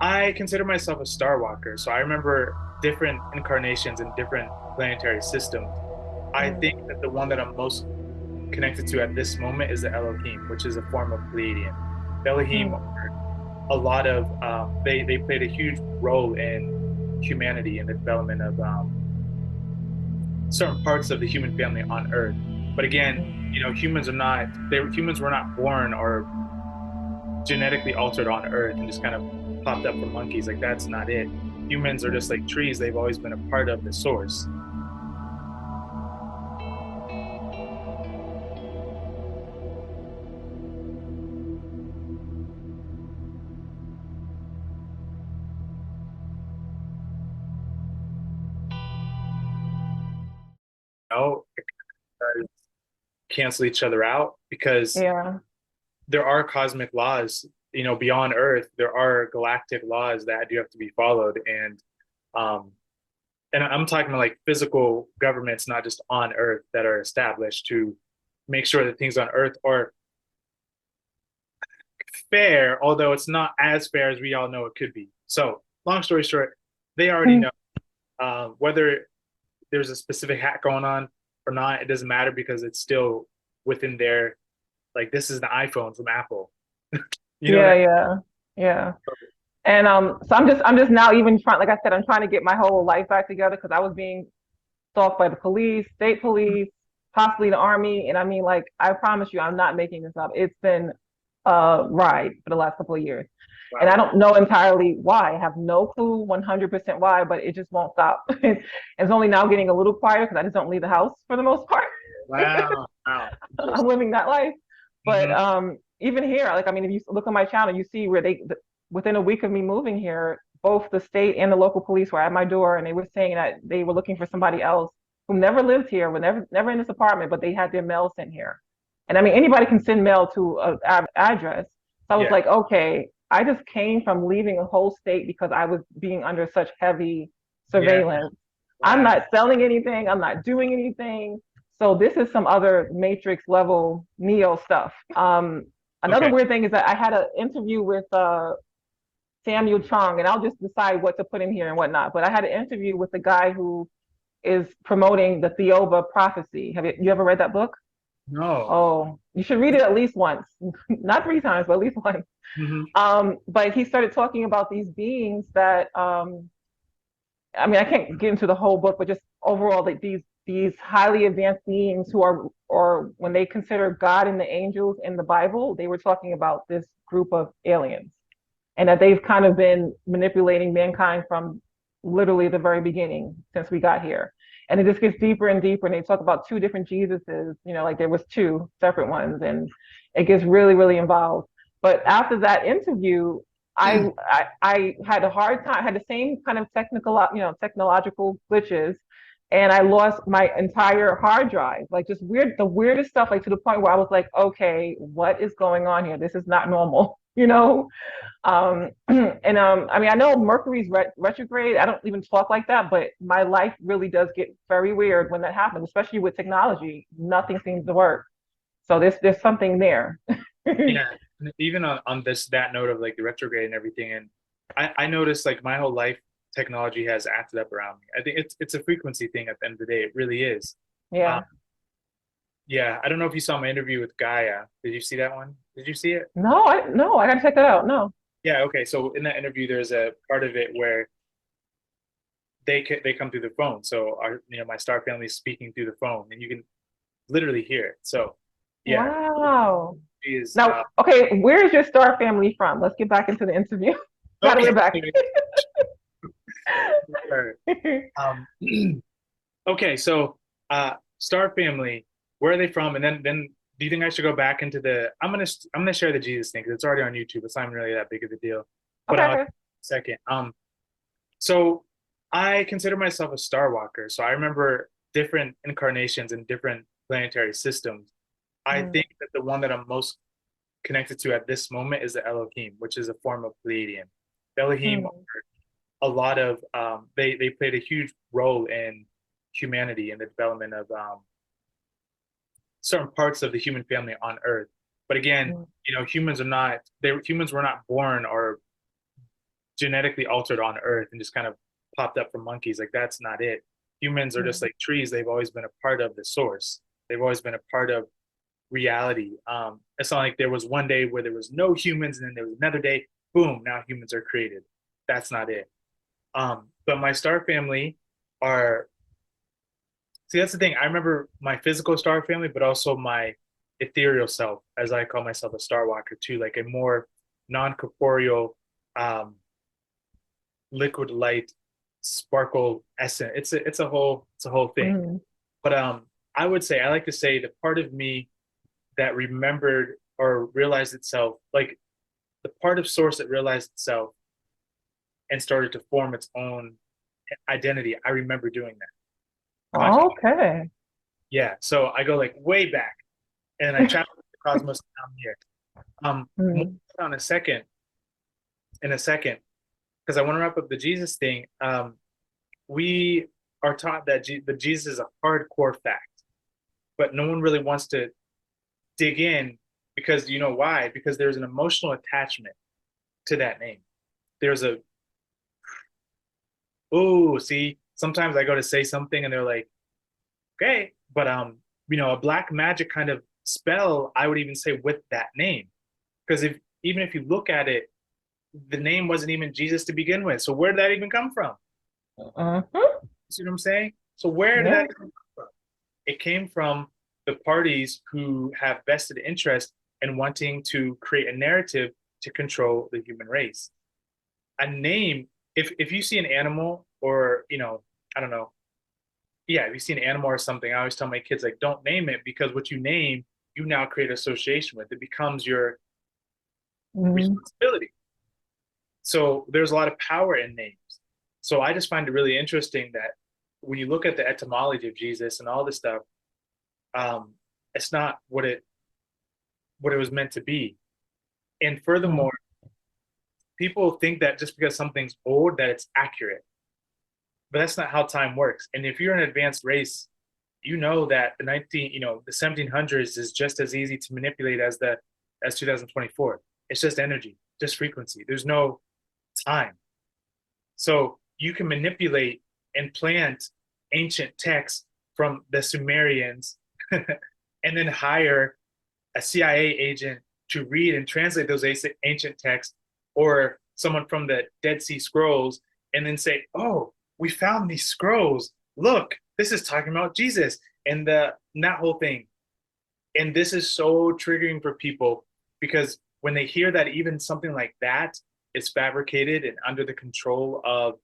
I consider myself a star walker, so I remember different incarnations in different planetary systems. I think Mm. that the one that I'm most connected to at this moment is the Elohim, which is a form of Pleiadian. The Elohim, Mm. a lot of they played a huge role in humanity and the development of certain parts of the human family on Earth. But again, Mm. humans were not born or genetically altered on Earth and just kind of popped up from monkeys. Like that's not it. Humans are just like Mm. trees. They've always been a part of the source. You know, cancel each other out because Yeah. there are cosmic laws. Beyond Earth, there are galactic laws that do have to be followed, um, and I'm talking about like physical governments, not just on Earth, that are established to make sure that things on Earth are fair, although it's not as fair as we all know it could be. So, long story short, they already Mm. know whether there's a specific hack going on or not. It doesn't matter because it's still within their like this is the iPhone from Apple. You know what I Yeah, yeah, yeah. And so I'm just now even trying, like I said, I'm trying to get my whole life back together because I was being stalked by the police, state mean? police, possibly the army. And I mean, like, I promise you, I'm not making this up. It's been a ride for the last couple of years. And I Wow, don't know entirely why. I have no clue 100% why, but it just won't stop. It's only now getting a little quieter because I just don't leave the house for the most part. wow, wow, I'm interesting. living that life. But Hmm. even here, like I mean, if you look on my channel, you see where within a week of me moving here, both the state and the local police were at my door, and they were saying that they were looking for somebody else who never lived here, were never in this apartment, but they had their mail sent here. And I mean, anybody can send mail to an address. So I was Yeah, like, okay, I just came from leaving a whole state because I was being under such heavy yeah, surveillance. I'm wow. not selling anything. I'm not doing anything. So this is some other Matrix level Neo stuff. Another Okay, weird thing is that I had an interview with Samuel Chong, and I'll just decide what to put in here and whatnot. But I had an interview with the guy who is promoting the Theoba prophecy. Have you ever read that book? no. Oh, you should read it at least once, not three times, but at least once. Hmm. But he started talking about these beings that I mean, I can't get into the whole book, but just overall, that these highly advanced beings who are, or when they consider God and the angels in the Bible, they were talking about this group of aliens, and that they've kind of been manipulating mankind from literally the very beginning since we got here. And it just gets deeper and deeper, and they talk about two different Jesuses, like there was two separate ones, and it gets really, really involved. But after that interview, I had a hard time, had the same kind of technological glitches, and I lost my entire hard drive, like just the weirdest stuff, like to the point where I was like, okay, what is going on here? This is not normal, you know? And I mean, I know Mercury's retrograde. I don't even talk like that, but my life really does get very weird when that happens, especially with technology. Nothing seems to work. So there's something there. Yeah, and even on that note of like the retrograde and everything, and I noticed like my whole life technology has acted up around me. I think it's a frequency thing at the end of the day. It really is. Um, Yeah. yeah, I don't know if you saw my interview with Gaia. Did you see that one? Did you see it? No, I gotta check that out. No. Yeah, okay. So in that interview, there's a part of it where they come through the phone. So my star family is speaking through the phone, and you can literally hear it. So yeah, Wow. she is Now, okay, where is your star family from? Let's get back into the interview. Now that okay. we're back. Sure. Um, okay, so Star Family, where are they from? And then do you think I should go back into the? I'm gonna share the Jesus thing because it's already on YouTube. It's not even really that big of a deal. But Okay, I'll okay. second. So I consider myself a star walker. So I remember different incarnations in different planetary systems. I Mm. think that the one that I'm most connected to at this moment is the Elohim, which is a form of Pleiadian. The Elohim, Mm. a lot of they played a huge role in humanity and the development of certain parts of the human family on Earth. But again, Mm. humans were not born or genetically altered on Earth and just kind of popped up from monkeys. Like that's not it. Humans are just like trees. They've always been a part of the source. They've always been a part of reality. It's not like there was one day where there was no humans and then there was another day, boom, now humans are created. That's not it. But my star family are, see, that's the thing. I remember my physical star family, but also my ethereal self, as I call myself, a star walker too, like a more non-corporeal, liquid light, sparkle essence. It's a whole thing. Mm. But I would say, I like to say the part of me that remembered or realized itself, like the part of source that realized itself and started to form its own identity. I remember doing that consciously. Okay. Yeah. So I go like way back and I travel the cosmos down here. More Mm. on in a second, because I want to wrap up the Jesus thing. We are taught that the Jesus is a hardcore fact, but no one really wants to dig in because you know why? Because there's an emotional attachment to that name. There's a, oh, see, sometimes I go to say something and they're like, okay, but a black magic kind of spell, I would even say with that name. Because even if you look at it, the name wasn't even Jesus to begin with. So where did that even come from? Mhm. See what I'm saying? So where did Yeah. that come from? It came from the parties who have vested interest in wanting to create a narrative to control the human race. A name, if you see an animal or, I don't know, yeah, if you see an animal or something, I always tell my kids, like, don't name it because what you name, you now create association with. It becomes your Mm. responsibility. So there's a lot of power in names. So I just find it really interesting that when you look at the etymology of Jesus and all this stuff, it's not what it was meant to be. And Mm. furthermore, people think that just because something's old, that it's accurate. But that's not how time works. And if you're an advanced race, you know that the 1700s is just as easy to manipulate as 2024. It's just energy, just frequency. There's no time. So you can manipulate and plant ancient texts from the Sumerians and then hire a CIA agent to read and translate those ancient texts, or someone from the Dead Sea Scrolls, and then say, "Oh, we found these scrolls. Look, this is talking about Jesus," and that whole thing. And this is so triggering for people because when they hear that even something like that is fabricated and under the control of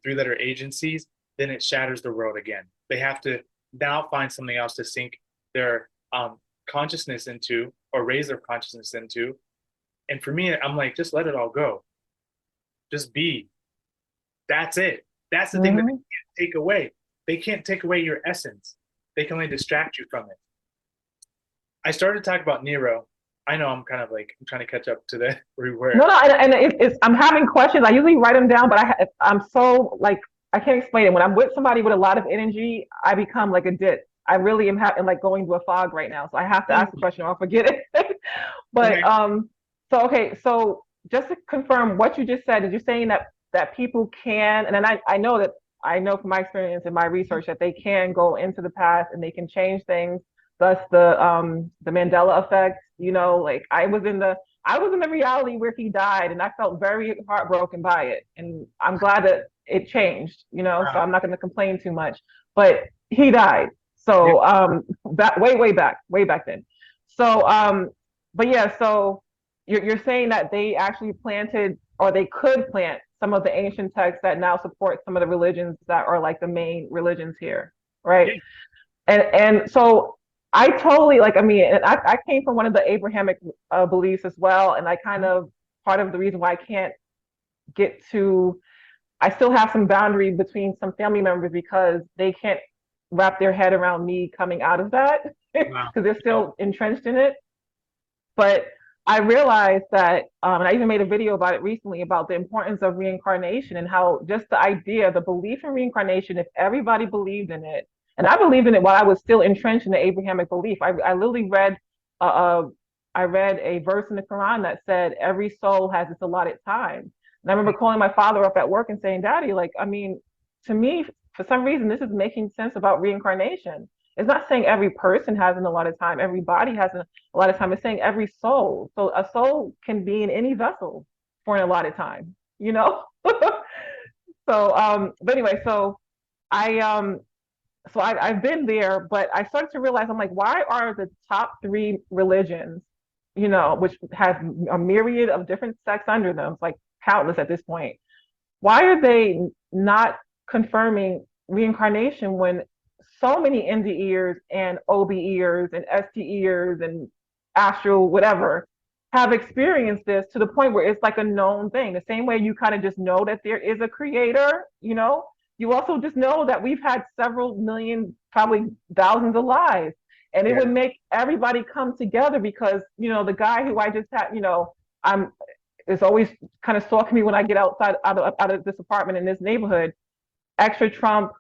three-letter agencies, then it shatters the world again. They have to now find something else to sink their consciousness into or raise their consciousness into. And for me, I'm like, just let it all go. Just be. That's it. That's the thing that they Mhm. can't take away. They can't take away your essence. They can only distract you from it. I started to talk about Nero. I know I'm kind of like I'm trying to catch up to the where we were. No, no, and it's I'm having questions. I usually write them down, but I'm so like I can't explain it. When I'm with somebody with a lot of energy, I become like a dit. I really am having like going to a fog right now, so I have to ask the question or I'll forget it. But Okay. so okay, so just to confirm what you just said, is you're saying that people can, and then I know that I know from my experience and my research that they can go into the past and they can change things. Thus the Mandela effect. Like I was in the reality where he died, and I felt very heartbroken by it. And I'm glad that it changed, so I'm not going to complain too much. But he died. Yeah. So that way back then. So but yeah, so you're saying that they actually planted or they could plant some of the ancient texts that now support some of the religions that are like the main religions here, right? Yeah. And so I totally like. I mean, and I came from one of the Abrahamic beliefs as well, and I kind of part of the reason why I can't get to. I still have some boundary between some family members because they can't wrap their head around me coming out of that because Wow. they're Yeah. still entrenched in it. But I realized that, and I even made a video about it recently about the importance of reincarnation and how just the idea, the belief in reincarnation, if everybody believed in it, and I believed in it while I was still entrenched in the Abrahamic belief. I literally read, uh, I read a verse in the Quran that said every soul has its allotted time. And I remember calling my father up at work and saying, Daddy, like, I mean, to me, for some reason, this is making sense about reincarnation. It's not saying every person has an allotted time, every body has a lot of time. It's saying every soul. So a soul can be in any vessel for an allotted time, you know? So, but anyway, I, um, I've been there, but I started to realize, I'm like, why are the top three religions, you know, which have a myriad of different sects under them, like countless at this point, why are they not confirming reincarnation when so many ND ears and OB ears and ST ears and astral whatever have experienced this to the point where it's like a known thing? The same way you kind of just know that there is a creator, you know, you also just know that we've had several million, probably thousands of lives. And it would make everybody come together because, you know, the guy who I just had, you know, I'm is always kind of stalking me when I get out of this apartment in this neighborhood. Extra Trump,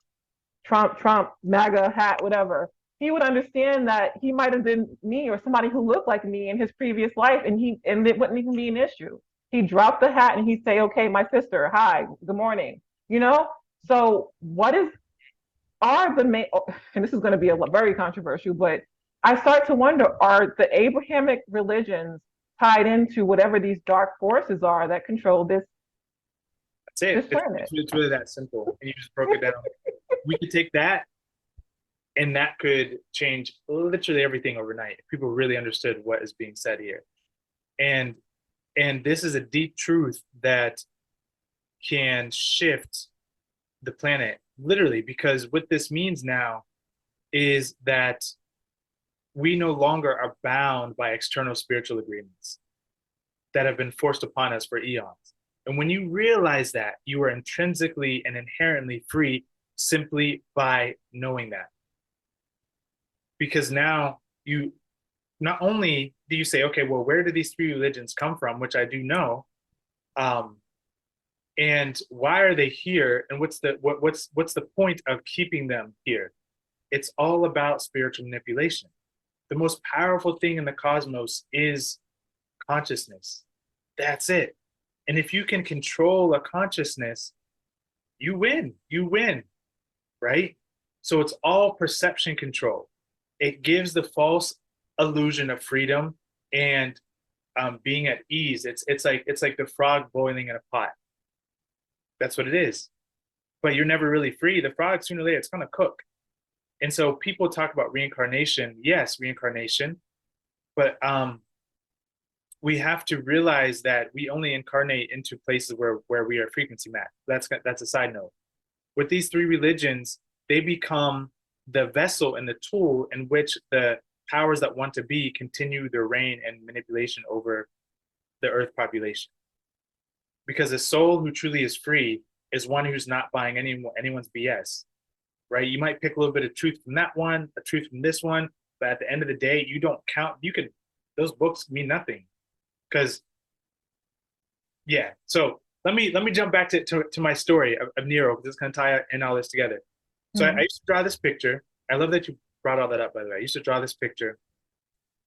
MAGA hat, whatever. He would understand that he might have been me or somebody who looked like me in his previous life, and it wouldn't even be an issue. He'd drop the hat and he'd say, "Okay, my sister, hi, good morning." You know. So what are the main? And this is going to be very controversial, but I start to wonder: are the Abrahamic religions tied into whatever these dark forces are that control this That's it. planet? It's really that simple. And you just broke it down. We could take that, and that could change literally everything overnight if people really understood what is being said here. And this is a deep truth that can shift the planet literally, because what this means now is that we no longer are bound by external spiritual agreements that have been forced upon us for eons. And when you realize that, you are intrinsically and inherently free simply by knowing that. Because now you not only do you say, okay, well, where do these three religions come from, which I do know, and why are they here, and what's the point of keeping them here? It's all about spiritual manipulation. The most powerful thing in the cosmos is consciousness. That's it. And if you can control a consciousness, you win, right? So it's all perception control. It gives the false illusion of freedom and being at ease. It's like the frog boiling in a pot. That's what it is. But you're never really free. The frog, sooner or later, it's going to cook. And so people talk about reincarnation. Yes, reincarnation. But we have to realize that we only incarnate into places where we are frequency matched. That's a side note. With these three religions, they become the vessel and the tool in which the powers that want to be continue their reign and manipulation over the earth population. Because a soul who truly is free is one who's not buying anyone's BS, right? You might pick a little bit of truth from that one, a truth from this one, but at the end of the day, you don't count. Those books mean nothing, because yeah. So let me jump back to my story of Nero, because it's going to tie in all this together. So I used to draw this picture. I love that you brought all that up, by the way. I used to draw this picture,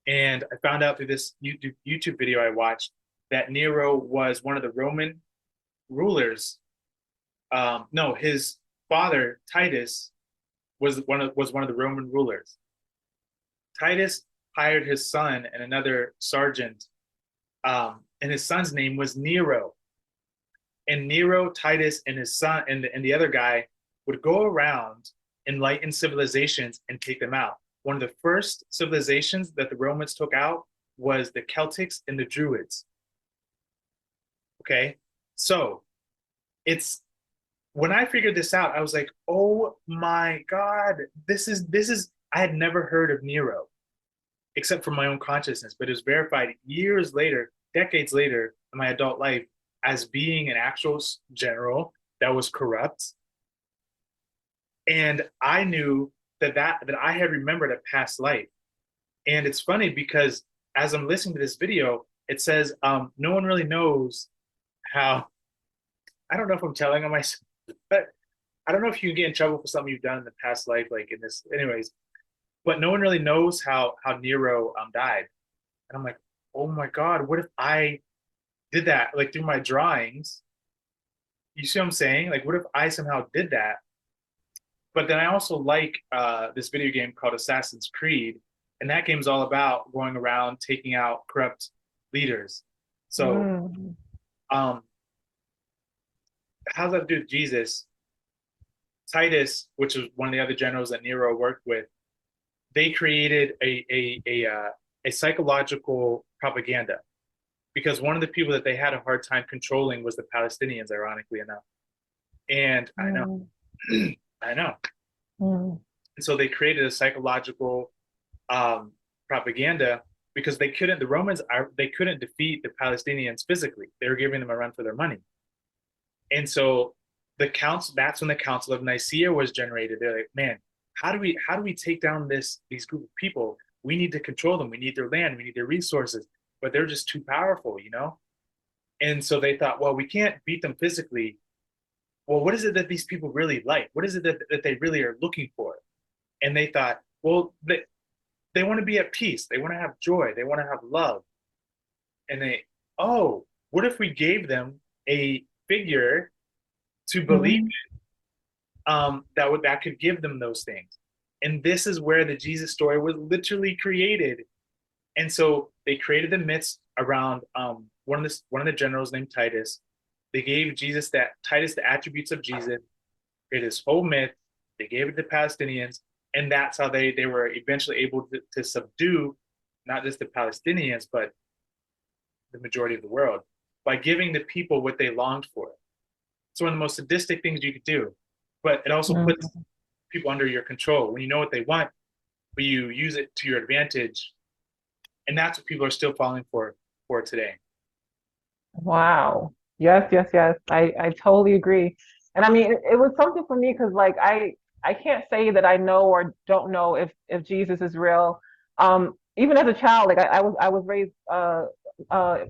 and I found out through this YouTube video I watched that Nero was one of the Roman rulers. No, his father Titus was one of the Roman rulers. Titus hired his son and another sergeant, and his son's name was Nero. And Nero, Titus, and his son and the other guy would go around, enlighten civilizations, and take them out. One of the first civilizations that the Romans took out was the Celtics and the Druids. Okay, so it's when I figured this out, I was like, oh my God, this is I had never heard of Nero except for my own consciousness, but it was verified years later, decades later in my adult life as being an actual general that was corrupt. And I knew that I had remembered a past life. And it's funny because as I'm listening to this video, it says no one really knows how. I don't know if I'm telling on myself, but I don't know if you can get in trouble for something you've done in the past life, like in this, anyways. But no one really knows how Nero died. And I'm like, oh my God, what if I did that, like through my drawings, you see what I'm saying? Like, what if I somehow did that? But then I also like this video game called Assassin's Creed, and that game's all about going around taking out corrupt leaders. So, Mm. um, how's that do with Jesus? Titus, which was one of the other generals that Nero worked with, they created a psychological propaganda because one of the people that they had a hard time controlling was the Palestinians, ironically enough. And I know, Mm. I know. Mm. And so they created a psychological propaganda because the Romans, they couldn't defeat the Palestinians physically. They were giving them a run for their money. And so that's when the Council of Nicaea was generated. They're like, man, how do we take down these group of people? We need to control them. We need their land. We need their resources, but they're just too powerful, you know? And so they thought, well, we can't beat them physically. Well, what is it that these people really like? What is it that they really are looking for? And they thought, well, they want to be at peace. They want to have joy. They want to have love. And oh, what if we gave them a figure to believe Mhm. that could give them those things? And this is where the Jesus story was literally created. And so they created the myths around one of the generals named Titus. They gave Titus the attributes of Jesus, created this whole myth. They gave it to the Palestinians, and that's how they were eventually able to subdue not just the Palestinians, but the majority of the world by giving the people what they longed for. It's one of the most sadistic things you could do, but it also puts Mm. people under your control when you know what they want, but you use it to your advantage, and that's what people are still falling for today. Wow. Yes, yes, yes. I totally agree. And I mean, it was something for me because like I can't say that I know or don't know if Jesus is real. Even as a child, like I was raised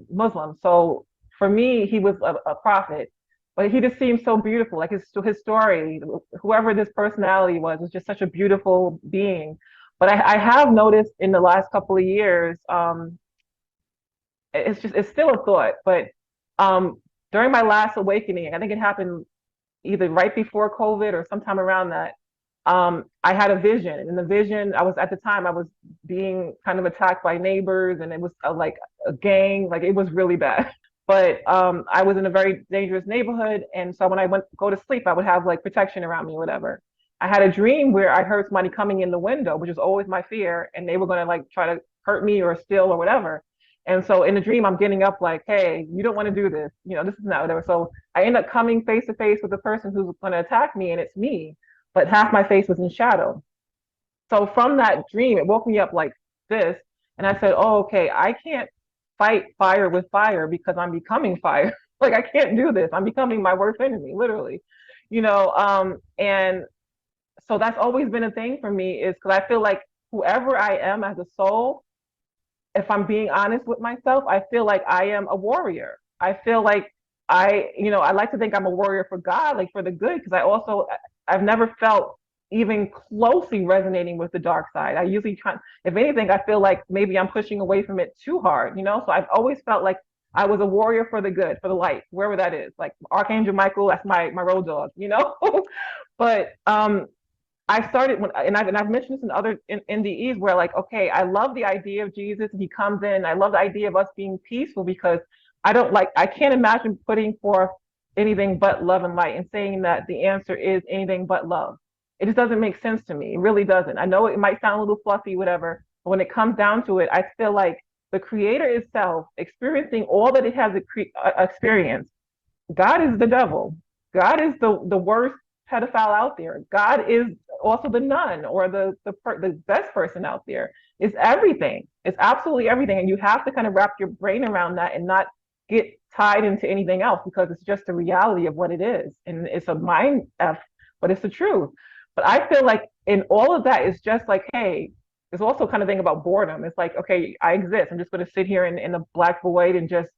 Muslim. So for me, he was a prophet. But he just seemed so beautiful. Like his story, whoever this personality was just such a beautiful being. But I have noticed in the last couple of years, it's still a thought, but um, during my last awakening, I think it happened either right before COVID or sometime around that. I had a vision, and in the vision, I was at the time I was being kind of attacked by neighbors, and it was like a gang, like it was really bad. But I was in a very dangerous neighborhood, and so when I went to go to sleep, I would have like protection around me, or whatever. I had a dream where I heard somebody coming in the window, which is always my fear, and they were going to like try to hurt me or steal or whatever. And so in the dream, I'm getting up like, hey, you don't want to do this. This is not whatever. So I end up coming face to face with the person who's going to attack me, and it's me, but half my face was in shadow. So from that dream, it woke me up like this. And I said, oh, okay, I can't fight fire with fire because I'm becoming fire. Like I can't do this. I'm becoming my worst enemy, literally. And so that's always been a thing for me is because I feel like whoever I am as a soul, if I'm being honest with myself, I feel like I am a warrior. I feel like I like to think I'm a warrior for God, like for the good, because I've never felt even closely resonating with the dark side. I usually try, if anything, I feel like maybe I'm pushing away from it too hard. So I've always felt like I was a warrior for the good, for the light, wherever that is. Like Archangel Michael, that's my road dog. But I started and I've mentioned this in other NDEs where like, okay, I love the idea of Jesus. He comes in. I love the idea of us being peaceful because I can't imagine putting forth anything but love and light and saying that the answer is anything but love. It just doesn't make sense to me. It really doesn't. I know it might sound a little fluffy, whatever, but when it comes down to it, I feel like the creator itself experiencing all that it has experienced. God is the devil. God is the worst pedophile out there. God is also the nun or the best person out there. It's everything. It's absolutely everything, and you have to kind of wrap your brain around that and not get tied into anything else because it's just the reality of what it is, and it's a mind f, but it's the truth. But I feel like in all of that, it's just like, hey, there's also kind of thing about boredom. It's like, okay, I exist. I'm just going to sit here in the black void and just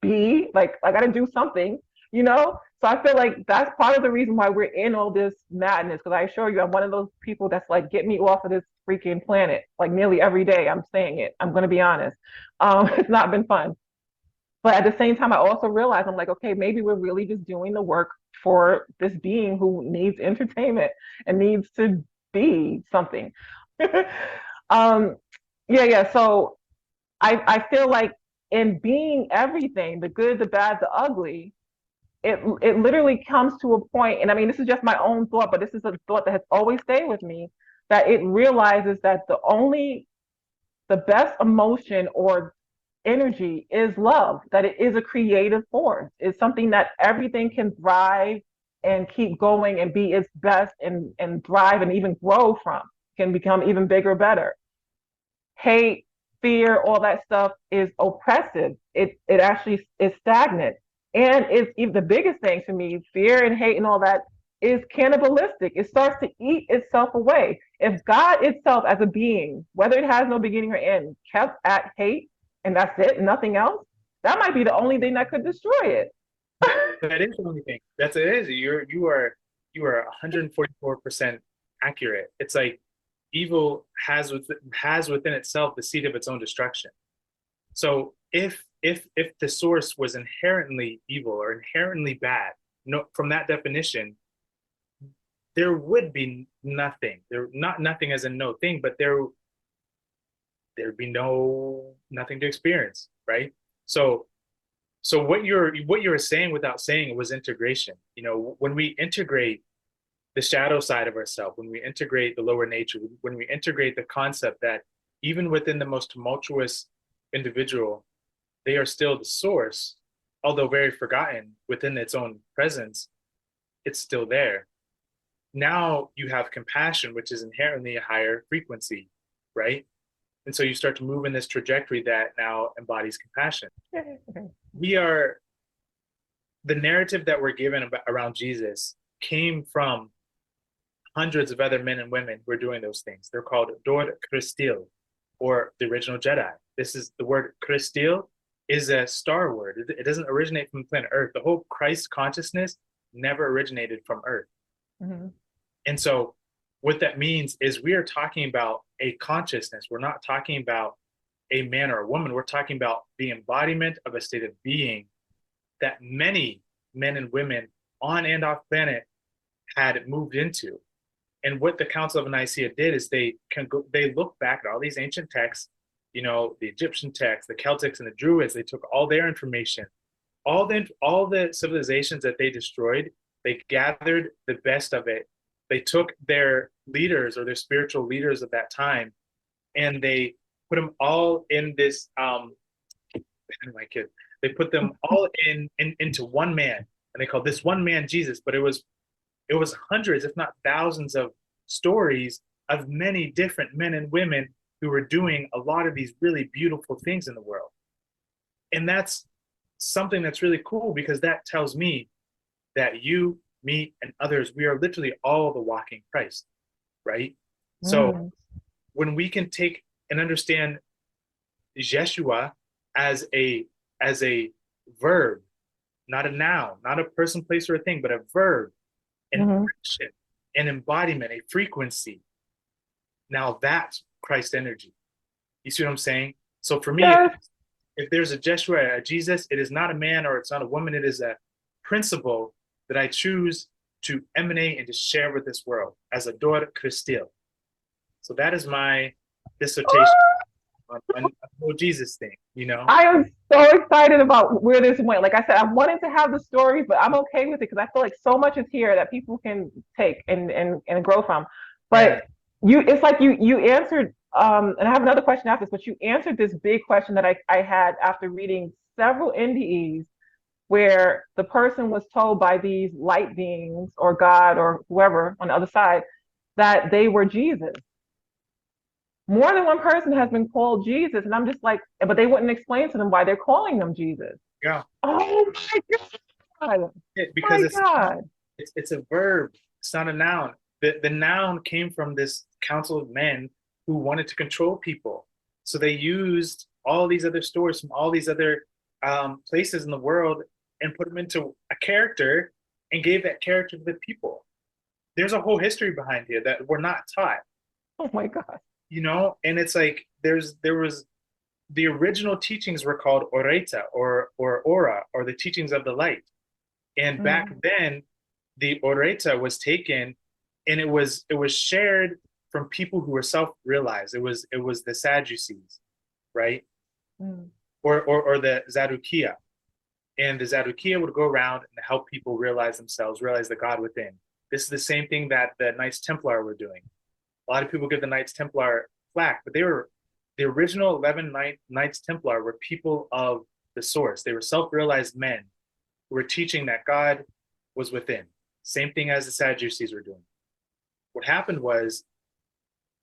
be like I got to do something. So I feel like that's part of the reason why we're in all this madness, because I assure you I'm one of those people that's like, get me off of this freaking planet, like nearly every day I'm saying it. I'm going to be honest. It's not been fun, But at the same time, I also realized, I'm like, okay, maybe we're really just doing the work for this being who needs entertainment and needs to be something. um, yeah. So I feel like in being everything, the good, the bad, the ugly, it literally comes to a point, and I mean, this is just my own thought, but this is a thought that has always stayed with me, that it realizes that the best emotion or energy is love, that it is a creative force. It's something that everything can thrive and keep going and be its best and thrive and even grow from, can become even bigger, better. Hate, fear, all that stuff is oppressive. It actually is stagnant. And it's even the biggest thing to me, fear and hate and all that is cannibalistic. It starts to eat itself away. If God itself as a being, whether it has no beginning or end, kept at hate and that's it, nothing else, that might be the only thing that could destroy it. That is the only thing. That's it is. You are 144% accurate. It's like evil has within itself the seed of its own destruction. So if the source was inherently evil or inherently bad, no, from that definition, there would be nothing. There not nothing as in no thing, but there'd be nothing to experience, right? So so what you're saying without saying it was integration. You know, when we integrate the shadow side of ourselves, when we integrate the lower nature, when we integrate the concept that even within the most tumultuous individual, they are still the source, although very forgotten within its own presence, it's still there. Now you have compassion, which is inherently a higher frequency, right? And so you start to move in this trajectory that now embodies compassion. We are the narrative that we're given about, around Jesus came from hundreds of other men and women who are doing those things. They're called Dor Christil, or the original Jedi. This is the word Christil is a star word. It doesn't originate from planet Earth. The whole Christ consciousness never originated from Earth. Mm-hmm. And so what that means is we are talking about a consciousness. We're not talking about a man or a woman. We're talking about the embodiment of a state of being that many men and women on and off planet had moved into. And what the Council of Nicaea did is they look back at all these ancient texts, you know, the Egyptian texts, the Celtics and the Druids. They took all their information, all the civilizations that they destroyed. They gathered the best of it. They took their leaders or their spiritual leaders of that time, and they put them all in this. My kid. They put them all into one man, and they called this one man Jesus. But it was hundreds, if not thousands, of stories of many different men and women who were doing a lot of these really beautiful things in the world. And that's something that's really cool, because that tells me that you, me, and others, we are literally all the walking Christ, right? So when we can take and understand Yeshua as a verb, not a noun, not a person, place, or a thing, but a verb, an action, an embodiment, a frequency. Now that's Christ energy. You see what I'm saying? So for me, if there's a Yeshua, a Jesus, it is not a man or it's not a woman. It is a principle that I choose to emanate and to share with this world as a Dor Christil. So that is my dissertation on the whole Jesus thing, you know? I am so excited about where this went. Like I said, I wanted to have the stories, but I'm okay with it because I feel like so much is here that people can take and grow from. But it's like you answered, and I have another question after this, but you answered this big question that I had after reading several NDEs where the person was told by these light beings or God or whoever on the other side that they were Jesus. More than one person has been called Jesus, and I'm just like, but they wouldn't explain to them why they're calling them Jesus. Yeah. Oh my God. Because it's a verb. It's not a noun. The noun came from this council of men who wanted to control people. So they used all these other stories from all these other places in the world and put them into a character and gave that character to the people. There's a whole history behind here that we're not taught. Oh my God. You know, and it's like there was the original teachings were called oreta or aura, or the teachings of the light. And back Mm, then, the oreta was taken and it was shared from people who were self-realized. It was the Sadducees, right? mm, Or the Zadukia. And the Zadukia would go around and help people realize themselves, realize the God within. This is the same thing that the Knights Templar were doing. A lot of people give the Knights Templar flack, but they were the original 11 Knights Templar were people of the source. They were self-realized men who were teaching that God was within. Same thing as the Sadducees were doing. What happened was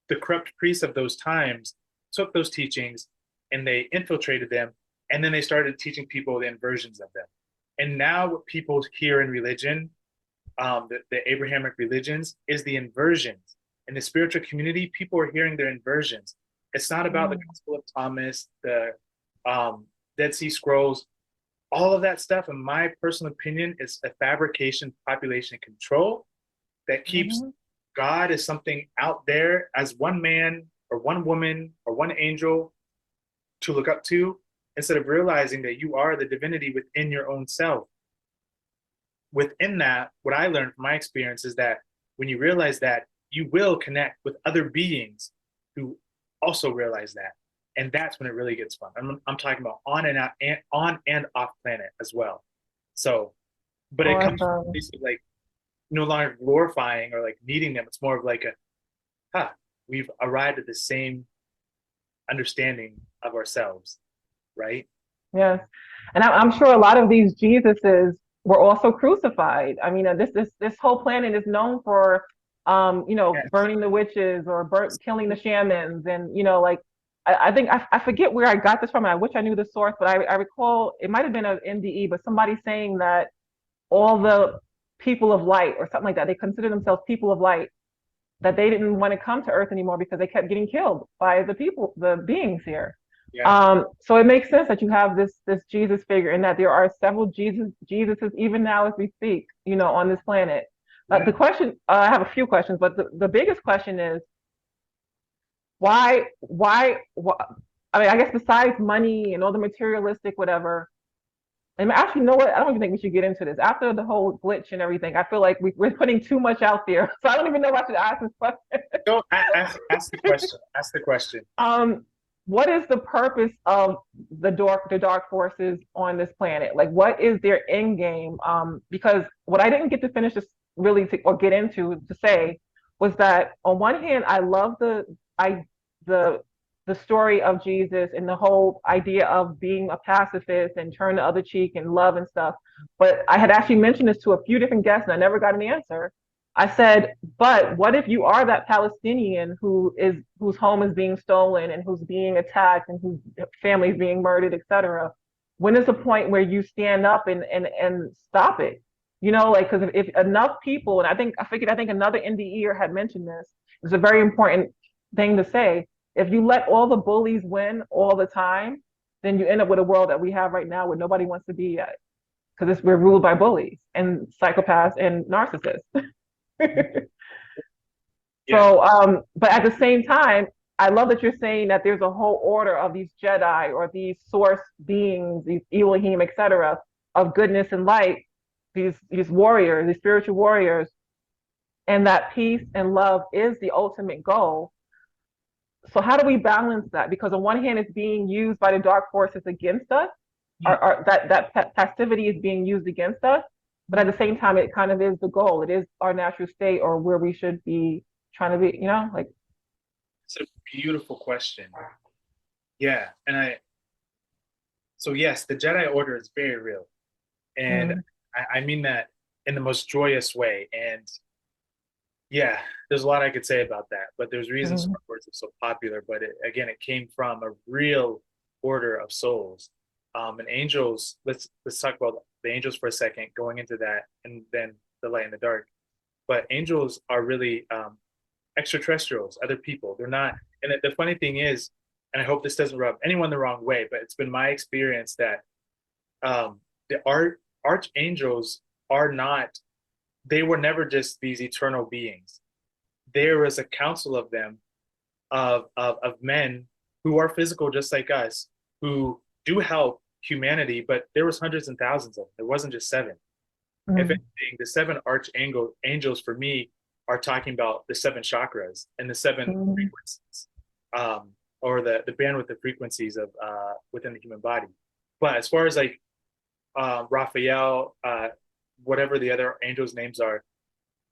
the corrupt priests of those times took those teachings and they infiltrated them, and then they started teaching people the inversions of them. And now what people hear in religion, the Abrahamic religions, is the inversions. In the spiritual community, people are hearing their inversions. It's not about the mm, Gospel of Thomas, the Dead Sea Scrolls, all of that stuff. In my personal opinion, is a fabrication population control that keeps mhm. God as something out there as one man or one woman or one angel to look up to, instead of realizing that you are the divinity within your own self. Within that, what I learned from my experience is that when you realize that, you will connect with other beings who also realize that. And that's when it really gets fun. I'm talking about on and out and on and off planet as well. So, but it comes from a Awesome. place of like no longer glorifying or like needing them. It's more of like a, we've arrived at the same understanding of ourselves, right? Yes. And I'm sure a lot of these Jesuses were also crucified. I mean, this whole planet is known for, Yes. burning the witches or killing the shamans, and like I think I forget where I got this from. I wish I knew the source, but I recall it might have been an NDE, but somebody saying that all the people of light or something like that, they consider themselves people of light, that they didn't want to come to Earth anymore because they kept getting killed by the beings here. Yeah. So it makes sense that you have this Jesus figure, and that there are several Jesuses even now as we speak, on this planet. Yeah. The question, I have a few questions, but the biggest question is why, I mean, I guess besides money and all the materialistic whatever, and actually, you know what? I don't even think we should get into this. After the whole glitch and everything, I feel like we're putting too much out there. So I don't even know if I should ask this question. Go ask the question. Ask the question. Um, what is the purpose of the dark forces on this planet? Like, what is their end game? Because what I didn't get to finish this really or get into to say was that on one hand, I love the the story of Jesus and the whole idea of being a pacifist and turn the other cheek and love and stuff. But I had actually mentioned this to a few different guests and I never got an answer. I said, but what if you are that Palestinian whose home is being stolen and who's being attacked and whose family is being murdered, etc.? When is the point where you stand up and stop it? Like, because if enough people, and I think another NDEer had mentioned this, it's a very important thing to say. If you let all the bullies win all the time, then you end up with a world that we have right now where nobody wants to be at, because we're ruled by bullies and psychopaths and narcissists. Yeah. So, but at the same time, I love that you're saying that there's a whole order of these Jedi or these source beings, these Elohim, etc., of goodness and light, these warriors, these spiritual warriors, and that peace and love is the ultimate goal. So how do we balance that? Because on one hand, it's being used by the dark forces against us, or that passivity is being used against us. But at the same time, it kind of is the goal. It is our natural state, or where we should be trying to be. Like. It's a beautiful question. Yeah. So yes, the Jedi Order is very real. And Mm, I mean that in the most joyous way. And yeah, there's a lot I could say about that, but there's reasons mm, Star Wars is so popular. But again, it came from a real order of souls. And angels, let's talk about the angels for a second, going into that, and then the light and the dark. But angels are really extraterrestrials, other people. They're not. And the funny thing is, and I hope this doesn't rub anyone the wrong way, but it's been my experience that the archangels are not. They were never just these eternal beings. There was a council of them, of men who are physical just like us, who do help humanity, but there was hundreds and thousands of them. It wasn't just seven. If Mm. anything, the seven archangels for me are talking about the seven chakras and the seven Mm. frequencies, or the bandwidth of frequencies of within the human body. But as far as like Raphael, whatever the other angels' names are,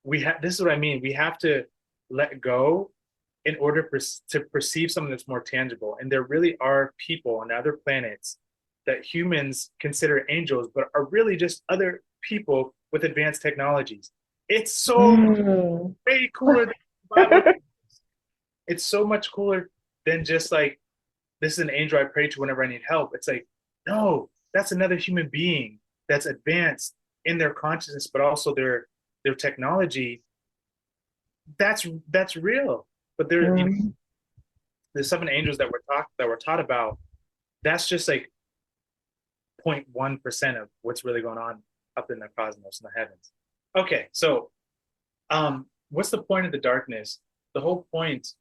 we have. This is what I mean. We have to let go in order to perceive something that's more tangible. And there really are people on other planets that humans consider angels, but are really just other people with advanced technologies. It's so Mm. way cooler than the Bible. It's so much cooler than just like, this is an angel I pray to whenever I need help. It's like, no, that's another human being that's advanced in their consciousness, but also their technology. That's real. But there, you know, Mm. the seven angels that we're taught about, that's just like 0.1% of what's really going on up in the cosmos in the heavens. Okay, so what's the point of the darkness? The whole point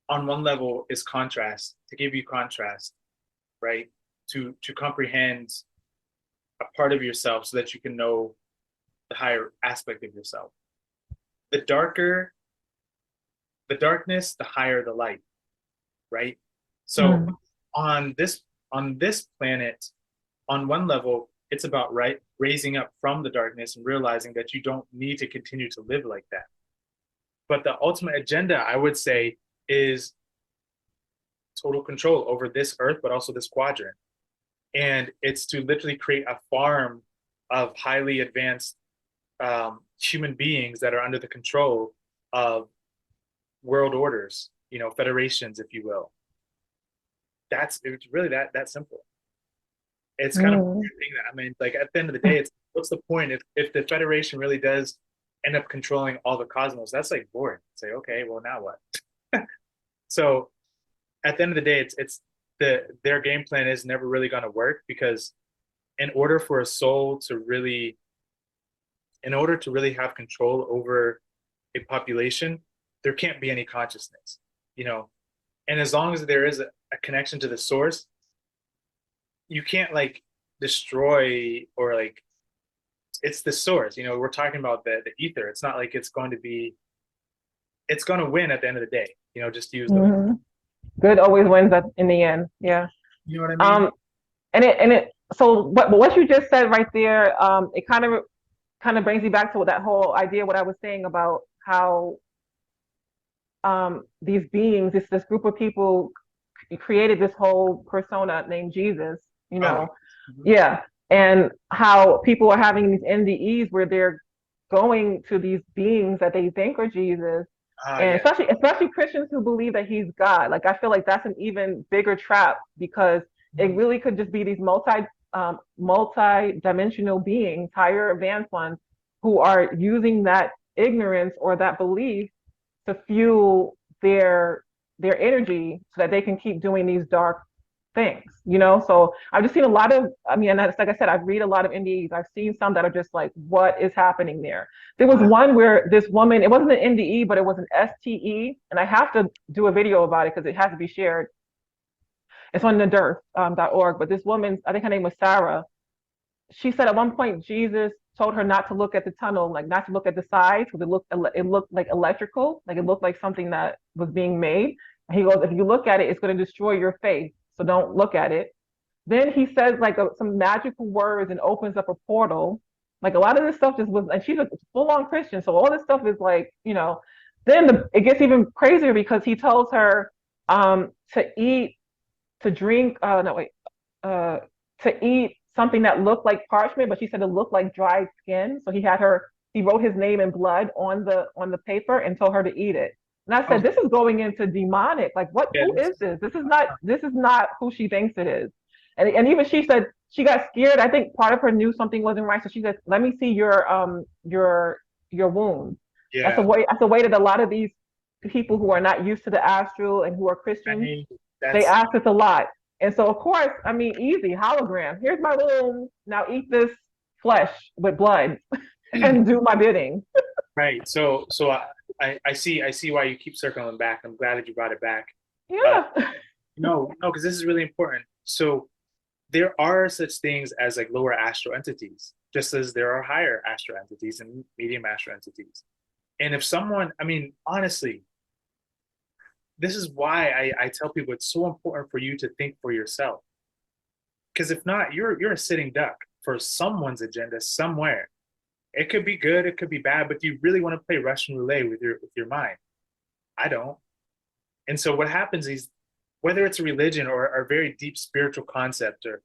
on one level is contrast, to give you contrast, right? To comprehend a part of yourself so that you can know the higher aspect of yourself. The darker the darkness, the higher the light, right? So Mm. on this planet, on one level, it's about raising up from the darkness and realizing that you don't need to continue to live like that. But the ultimate agenda, I would say, is total control over this earth, but also this quadrant. And it's to literally create a farm of highly advanced human beings that are under the control of world orders, you know, federations, if you will. It's really that simple. It's kind of a Mm. weird thing that, I mean, like at the end of the day, it's what's the point if the Federation really does end up controlling all the cosmos? That's like boring. Say, okay, well now what? So at the end of the day, it's their game plan is never really going to work, because in order for a soul to really, in order to really have control over a population, there can't be any consciousness, you know. And as long as there is a connection to the source, you can't like destroy, or like, it's the source, you know. We're talking about the ether. It's not like it's going to win at the end of the day, you know, just to use the, Mhm. Good always wins in the end. Yeah. you know what I mean? Um, and it so what you just said right there, it kind of brings me back to that whole idea, what I was saying about how these beings, this group of people created this whole persona named Jesus, you Oh, know. mhm. Yeah. And how people are having these NDEs where they're going to these beings that they think are Jesus, and Yeah. especially Christians who believe that he's God. Like I feel like that's an even bigger trap, because it Mhm. really could just be these multi-dimensional beings, higher advanced ones, who are using that ignorance or that belief to fuel their energy so that they can keep doing these dark things, you know. So I've just seen a lot of, I mean, and that's, like I said, I've read a lot of NDEs. I've seen some that are just like, what is happening there? There was one where this woman, it wasn't an NDE, but it was an STE, and I have to do a video about it because it has to be shared. It's on thedirth.org. But this woman, I think her name was Sarah, she said at one point Jesus told her not to look at the tunnel, like not to look at the sides, because it looked like electrical, like it looked like something that was being made. And he goes, if you look at it, it's going to destroy your faith, so don't look at it. Then he says like some magical words and opens up a portal. Like a lot of this stuff just was, and she's a full-on Christian, so all this stuff is like, you know. Then it gets even crazier because he tells her to eat, to drink, no wait, uh, to eat something that looked like parchment, but she said it looked like dried skin. So he wrote his name in blood on the paper and told her to eat it. And I Oh, said, this is going into demonic. Like, yeah. who is this? This is not who she thinks it is. And even she said she got scared. I think part of her knew something wasn't right. So she said, let me see your wound. That's the Yeah. way, that a lot of these people who are not used to the astral and who are Christians, I, they that's ask us a lot. And so, of course, I mean, easy hologram. Here's my room. Now eat this flesh with blood and do my bidding. right. So I see why you keep circling back. I'm glad that you brought it back. Uh, Yeah. no, because this is really important. So there are such things as like lower astral entities, just as there are higher astral entities and medium astral entities. And if someone, I mean, honestly, this is why I tell people it's so important for you to think for yourself. Because if not, you're a sitting duck for someone's agenda somewhere. It could be good, it could be bad, but do you really want to play Russian roulette with your mind? I don't. And so what happens is, whether it's a religion or a very deep spiritual concept, or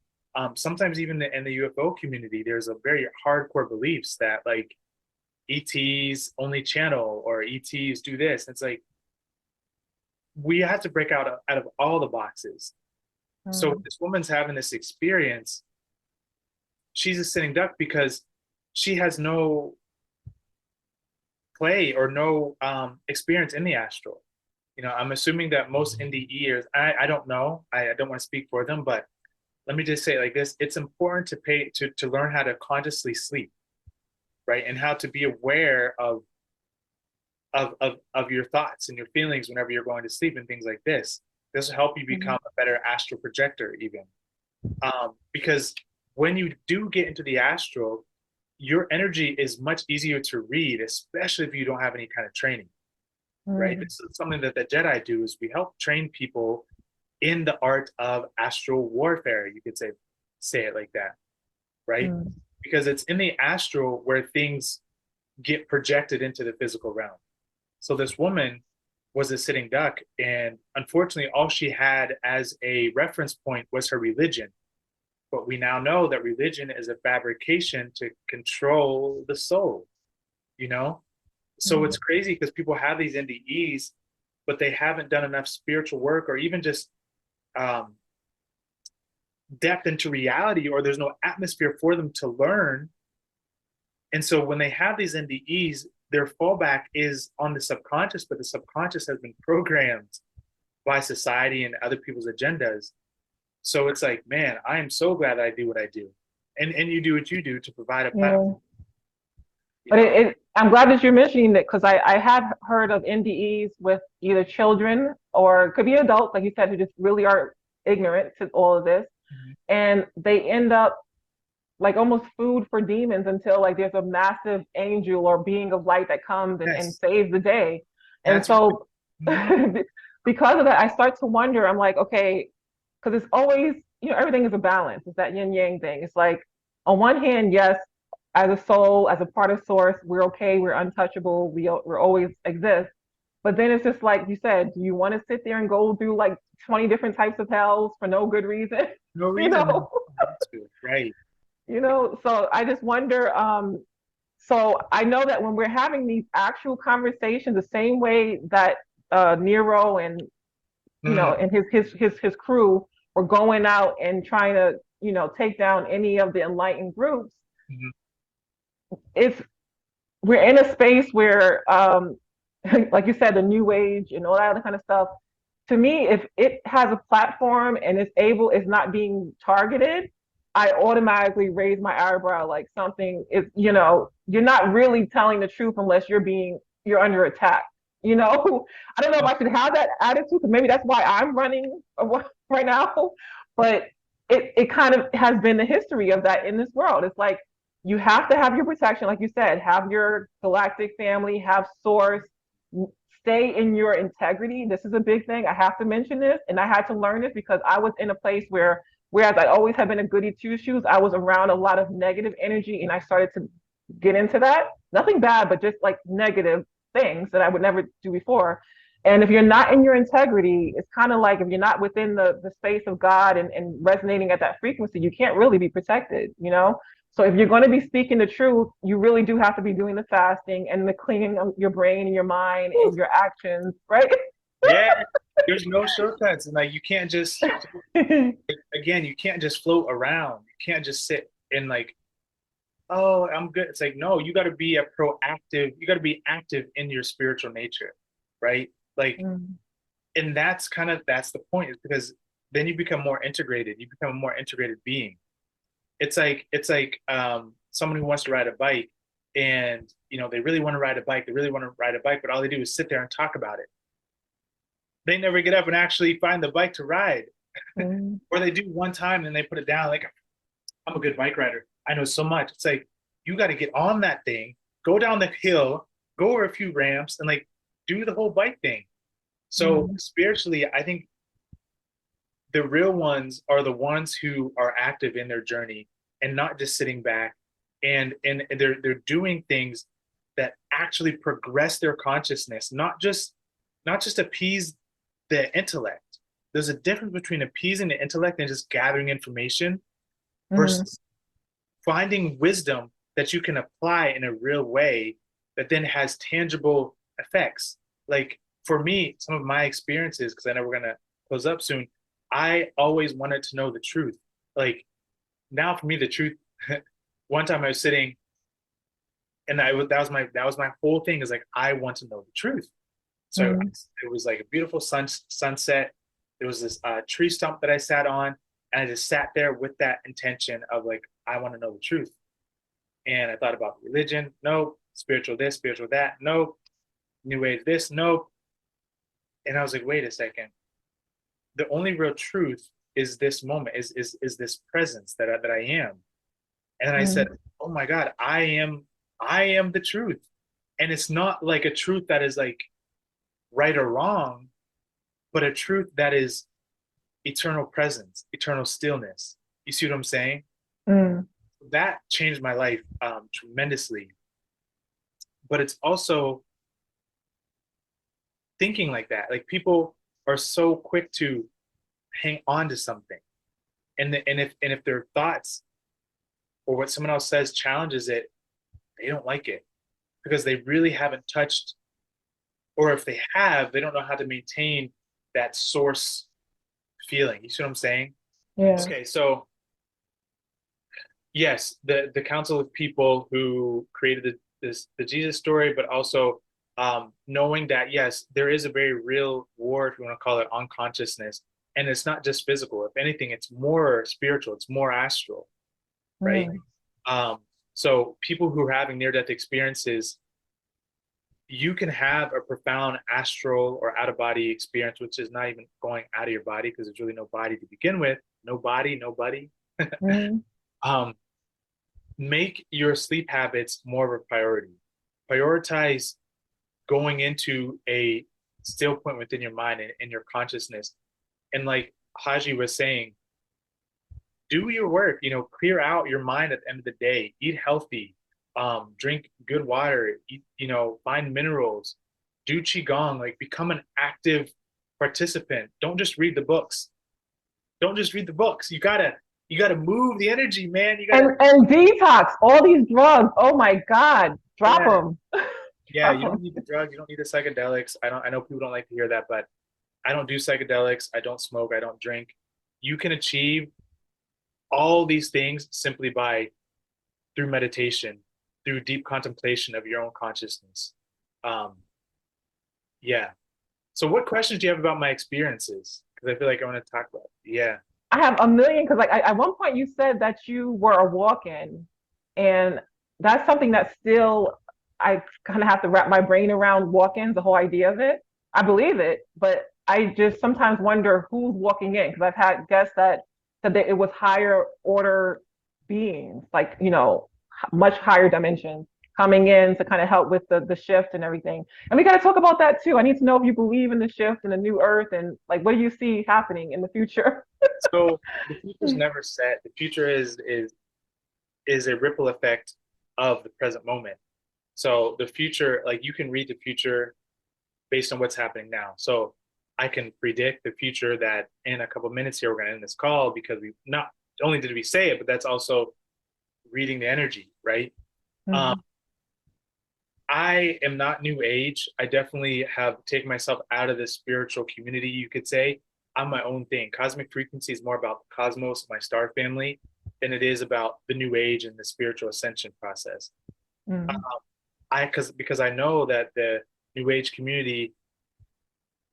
sometimes even in the UFO community, there's a very hardcore beliefs that like ETs only channel or ETs do this. It's like we have to break out of all the boxes. So Mm. this woman's having this experience. She's a sitting duck because she has no play or no experience in the astral. You know, I'm assuming that most NDEers, I don't know, I don't want to speak for them, but let me just say it like this: it's important to learn how to consciously sleep, right, and how to be aware of your thoughts and your feelings whenever you're going to sleep and things like this. This will help you become a better astral projector, even because when you do get into the astral, your energy is much easier to read, especially if you don't have any kind of training, right? Mm. This is something that the Jedi do, is we help train people in the art of astral warfare. You could say it like that, right? Mm. Because it's in the astral where things get projected into the physical realm. So this woman was a sitting duck, and unfortunately, all she had as a reference point was her religion. But we now know that religion is a fabrication to control the soul, you know? So Mm. it's crazy because people have these NDEs, but they haven't done enough spiritual work or even just um, depth into reality, or there's no atmosphere for them to learn. And so when they have these NDEs, their fallback is on the subconscious, but the subconscious has been programmed by society and other people's agendas. So it's like, man, I am so glad I do what I do. And you do what you do to provide a platform, Yeah. you But know? I'm glad that you're mentioning that, because I have heard of NDEs with either children or it could be adults, like you said, who just really are ignorant to all of this. Mhm. And they end up like almost food for demons until like there's a massive angel or being of light that comes and Yes, saves the day. And that's right. so Mhm. because of that, I start to wonder, I'm like, okay, because it's always, everything is a balance. It's that yin yang thing. It's like, on one hand, yes, as a soul, as a part of source, we're okay, we're untouchable, we're always exist. But then it's just like you said, do you want to sit there and go through like 20 different types of hells for no good reason? No you reason know? not to, right? So I just wonder, so I know that when we're having these actual conversations, the same way that Nero and Mm, and his crew were going out and trying to take down any of the enlightened groups, mhm. it's we're in a space where like you said, the new age and all that other kind of stuff. To me, if it has a platform and is not being targeted, I automatically raise my eyebrow, like something is, you're not really telling the truth unless you're under attack. I don't know if I should have that attitude, because maybe that's why I'm running right now. But it kind of has been the history of that in this world. It's like you have to have your protection, like you said, have your galactic family, have source, stay in your integrity. This is a big thing. I have to mention this. And I had to learn this because I was in a place where, whereas I always have been a goody two shoes, I was around a lot of negative energy and I started to get into that. Nothing bad, but just like negative things that I would never do before. And if you're not in your integrity, it's kind of like if you're not within the space of God and resonating at that frequency, you can't really be protected. So if you're going to be speaking the truth, you really do have to be doing the fasting and the cleaning of your brain and your mind and your actions, right? Yeah, there's no shortcuts. And like, you can't just, again, you can't just float around. You can't just sit and like, oh, I'm good. It's like, no, you got to be you got to be active in your spiritual nature, right? Like, Mm. and that's the point, is because then you become more integrated. You become a more integrated being. It's like someone who wants to ride a bike, and they really want to ride a bike. They really want to ride a bike, but all they do is sit there and talk about it. They never get up and actually find the bike to ride. Mm. Or they do one time and they put it down. Like, I'm a good bike rider. I know so much. It's like you got to get on that thing, go down the hill, go over a few ramps, and like do the whole bike thing. So Mm. spiritually, I think the real ones are the ones who are active in their journey and not just sitting back, and they're doing things that actually progress their consciousness, not just appease the intellect. There's a difference between appeasing the intellect and just gathering information Mm. versus finding wisdom that you can apply in a real way that then has tangible effects. Like for me, some of my experiences, because I know we're gonna close up soon, I always wanted to know the truth. Like now for me, the truth, one time I was sitting and that was my whole thing is like, I want to know the truth. So Mm. it was like a beautiful sunset. There was this tree stump that I sat on, and I just sat there with that intention of like, I want to know the truth. And I thought about religion, nope. Spiritual this, spiritual that, nope. New age this, nope. And I was like, wait a second. The only real truth is this moment, is this presence that I am. And I said, Mm. oh my God, I am the truth. And it's not like a truth that is like right or wrong, but a truth that is eternal presence, eternal stillness. You see what I'm saying? Mm. That changed my life tremendously. But it's also thinking like that. Like people are so quick to hang on to something, and if their thoughts or what someone else says challenges it, they don't like it because they really haven't touched, or if they have, they don't know how to maintain that source feeling. You see what I'm saying? Yeah. Okay, so yes, the council of people who created the Jesus story, but also knowing that yes, there is a very real war, if you want to call it, on consciousness, and it's not just physical. If anything, it's more spiritual. It's more astral, right? Mm. Um, so people who are having near-death experiences, you can have a profound astral or out-of-body experience, which is not even going out of your body because there's really no body to begin with. No body, nobody. Mm. um, make your sleep habits more of a priority. Prioritize going into a still point within your mind and your consciousness. And like Haji was saying, do your work, clear out your mind at the end of the day, eat healthy, drink good water, eat, find minerals, do Qigong, like become an active participant. Don't just read the books. Don't just read the books. You gotta move the energy, man. You gotta, And detox all these drugs. Oh my God, drop yeah. them. Yeah, Drop you don't them. need the drug, you don't need the psychedelics. I know people don't like to hear that, but I don't do psychedelics, I don't smoke, I don't drink. You can achieve all these things simply by through meditation, through deep contemplation of your own consciousness. Um, yeah. So what questions do you have about my experiences? Because I feel like I want to talk about. Yeah. I have a million because like at one point you said that you were a walk-in, and that's something that still I kind of have to wrap my brain around walk-ins, the whole idea of it. I believe it, but I just sometimes wonder who's walking in because I've had guests that said that it was higher order beings, like much higher dimensions coming in to kind of help with the shift and everything. And we got to talk about that too. I need to know if you believe in the shift and the new earth and like what do you see happening in the future? So the future's never set. The future is a ripple effect of the present moment. So the future, like you can read the future based on what's happening now. So I can predict the future that in a couple of minutes here we're going to end this call because we not only did we say it, but that's also reading the energy, right? Um, Mm. I am not new age. I definitely have taken myself out of the spiritual community, you could say. I'm my own thing. Cosmic frequency is more about the cosmos, my star family, than it is about the new age and the spiritual ascension process. Mm. Because I know that the new age community,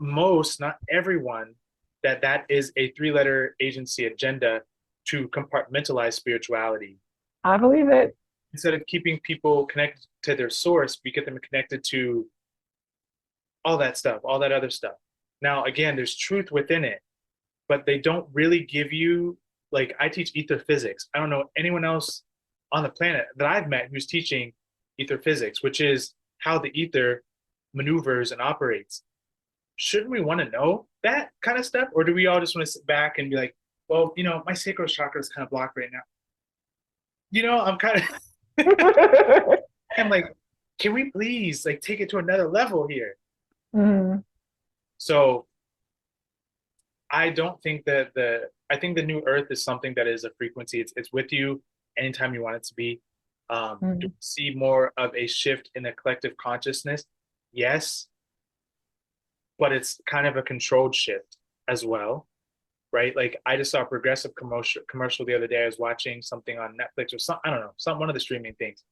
most, not everyone, that is a three-letter agency agenda to compartmentalize spirituality. I believe it. Instead of keeping people connected to their source, we get them connected to all that stuff, all that other stuff. Now, again, there's truth within it, but they don't really give you, like, I teach ether physics. I don't know anyone else on the planet that I've met who's teaching ether physics, which is how the ether maneuvers and operates. Shouldn't we want to know that kind of stuff? Or do we all just want to sit back and be like, well, my sacral chakra is kind of blocked right now. I'm kind of, I'm like, can we please like take it to another level here? Mm. So I don't think that I think the new earth is something that is a frequency. It's with you anytime you want it to be. Do Mm. we see more of a shift in the collective consciousness? Yes, but it's kind of a controlled shift as well, right? Like I just saw a progressive commercial the other day. I was watching something on Netflix or some, I don't know, some one of the streaming things.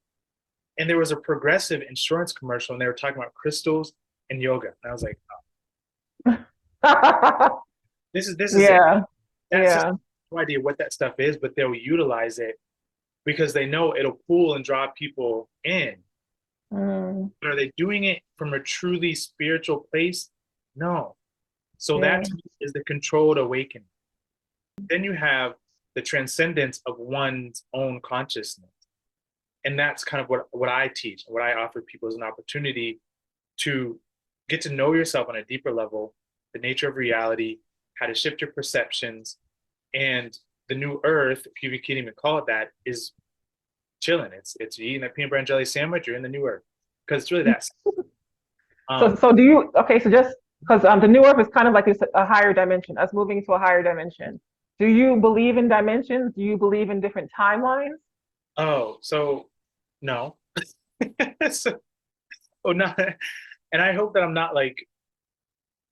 And there was a progressive insurance commercial and they were talking about crystals and yoga. And I was like, oh, this is it. Yeah, That's just yeah. no idea what that stuff is, but they'll utilize it because they know it'll pull and draw people in. Mm. But are they doing it from a truly spiritual place? No. So that Yeah. to me is the controlled awakening. Then you have the transcendence of one's own consciousness. And that's kind of what I teach, what I offer people as an opportunity to get to know yourself on a deeper level, the nature of reality, how to shift your perceptions. And the new earth, if you can't even call it that, is chilling. It's you eating a peanut butter and jelly sandwich, you're in the new earth. Because it's really that. So do you, okay, so just because the new earth is kind of like a higher dimension, us moving to a higher dimension. Do you believe in dimensions? Do you believe in different timelines? Oh, so no. so, oh no. And I hope that I'm not like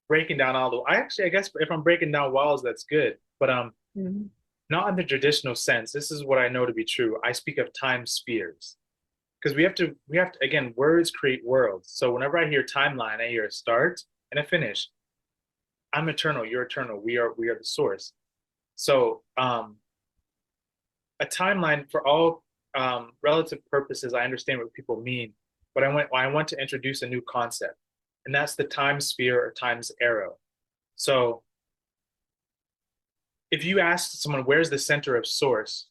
breaking down all the I guess if I'm breaking down walls, that's good. But Mhm. not in the traditional sense. This is what I know to be true. I speak of time spheres. Because we have to again, words create worlds. So whenever I hear timeline, I hear a start and a finish. I'm eternal, you're eternal, we are the source. So a timeline for all relative purposes, I understand what people mean, but I want to introduce a new concept, and that's the time sphere or time's arrow. So if you ask someone where's the center of source,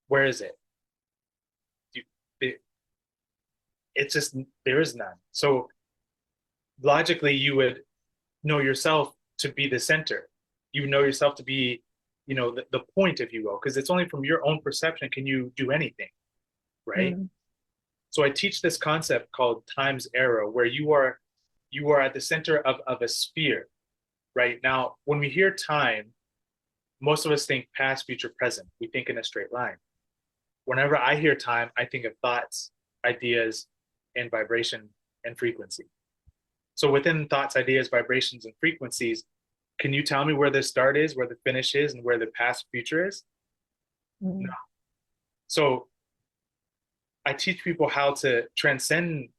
where is it? You, it it's just there is none. So logically, you would know yourself to be the center. You know yourself to be, the point, if you will, because it's only from your own perception can you do anything, right? Mm. So I teach this concept called time's arrow, where you are at the center of a sphere, right? Now, when we hear time, most of us think past, future, present. We think in a straight line. Whenever I hear time, I think of thoughts, ideas, and vibration and frequency. So within thoughts, ideas, vibrations, and frequencies, can you tell me where the start is, where the finish is, and where the past future is? No. Mm. So I teach people how to transcend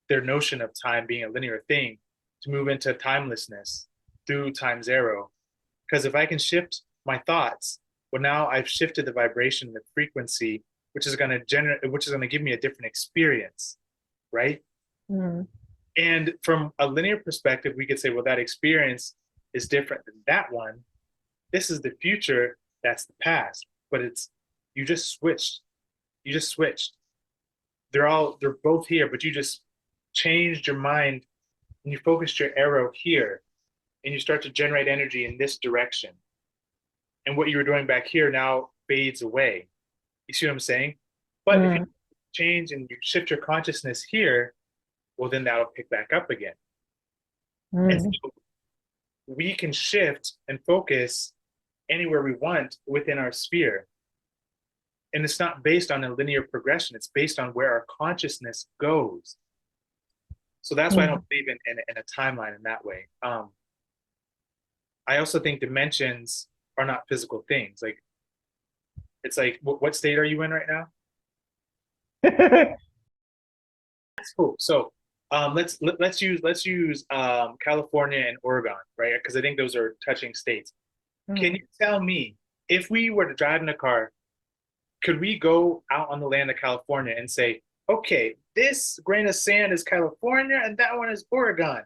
their notion of time being a linear thing to move into timelessness through time's arrow. Because if I can shift my thoughts, well, now I've shifted the vibration, the frequency, which is going to give me a different experience, right? Mm. And from a linear perspective, we could say, well, that experience is different than that one. This is the future, that's the past. But it's you just switched. You just switched. They're both here, but you just changed your mind and you focused your arrow here and you start to generate energy in this direction. And what you were doing back here now fades away. You see what I'm saying? But if you Mm. change and you shift your consciousness here, well, then that'll pick back up again. And Mm. so we can shift and focus anywhere we want within our sphere. And it's not based on a linear progression, it's based on where our consciousness goes. So that's why I Mm. don't believe in a timeline in that way. I also think dimensions are not physical things. Like it's like, what state are you in right now? That's cool. So let's use California and Oregon, right? Because I think those are touching states. Can Mm. you tell me if we were to drive in a car, could we go out on the land of California and say, okay, this grain of sand is California and that one is Oregon?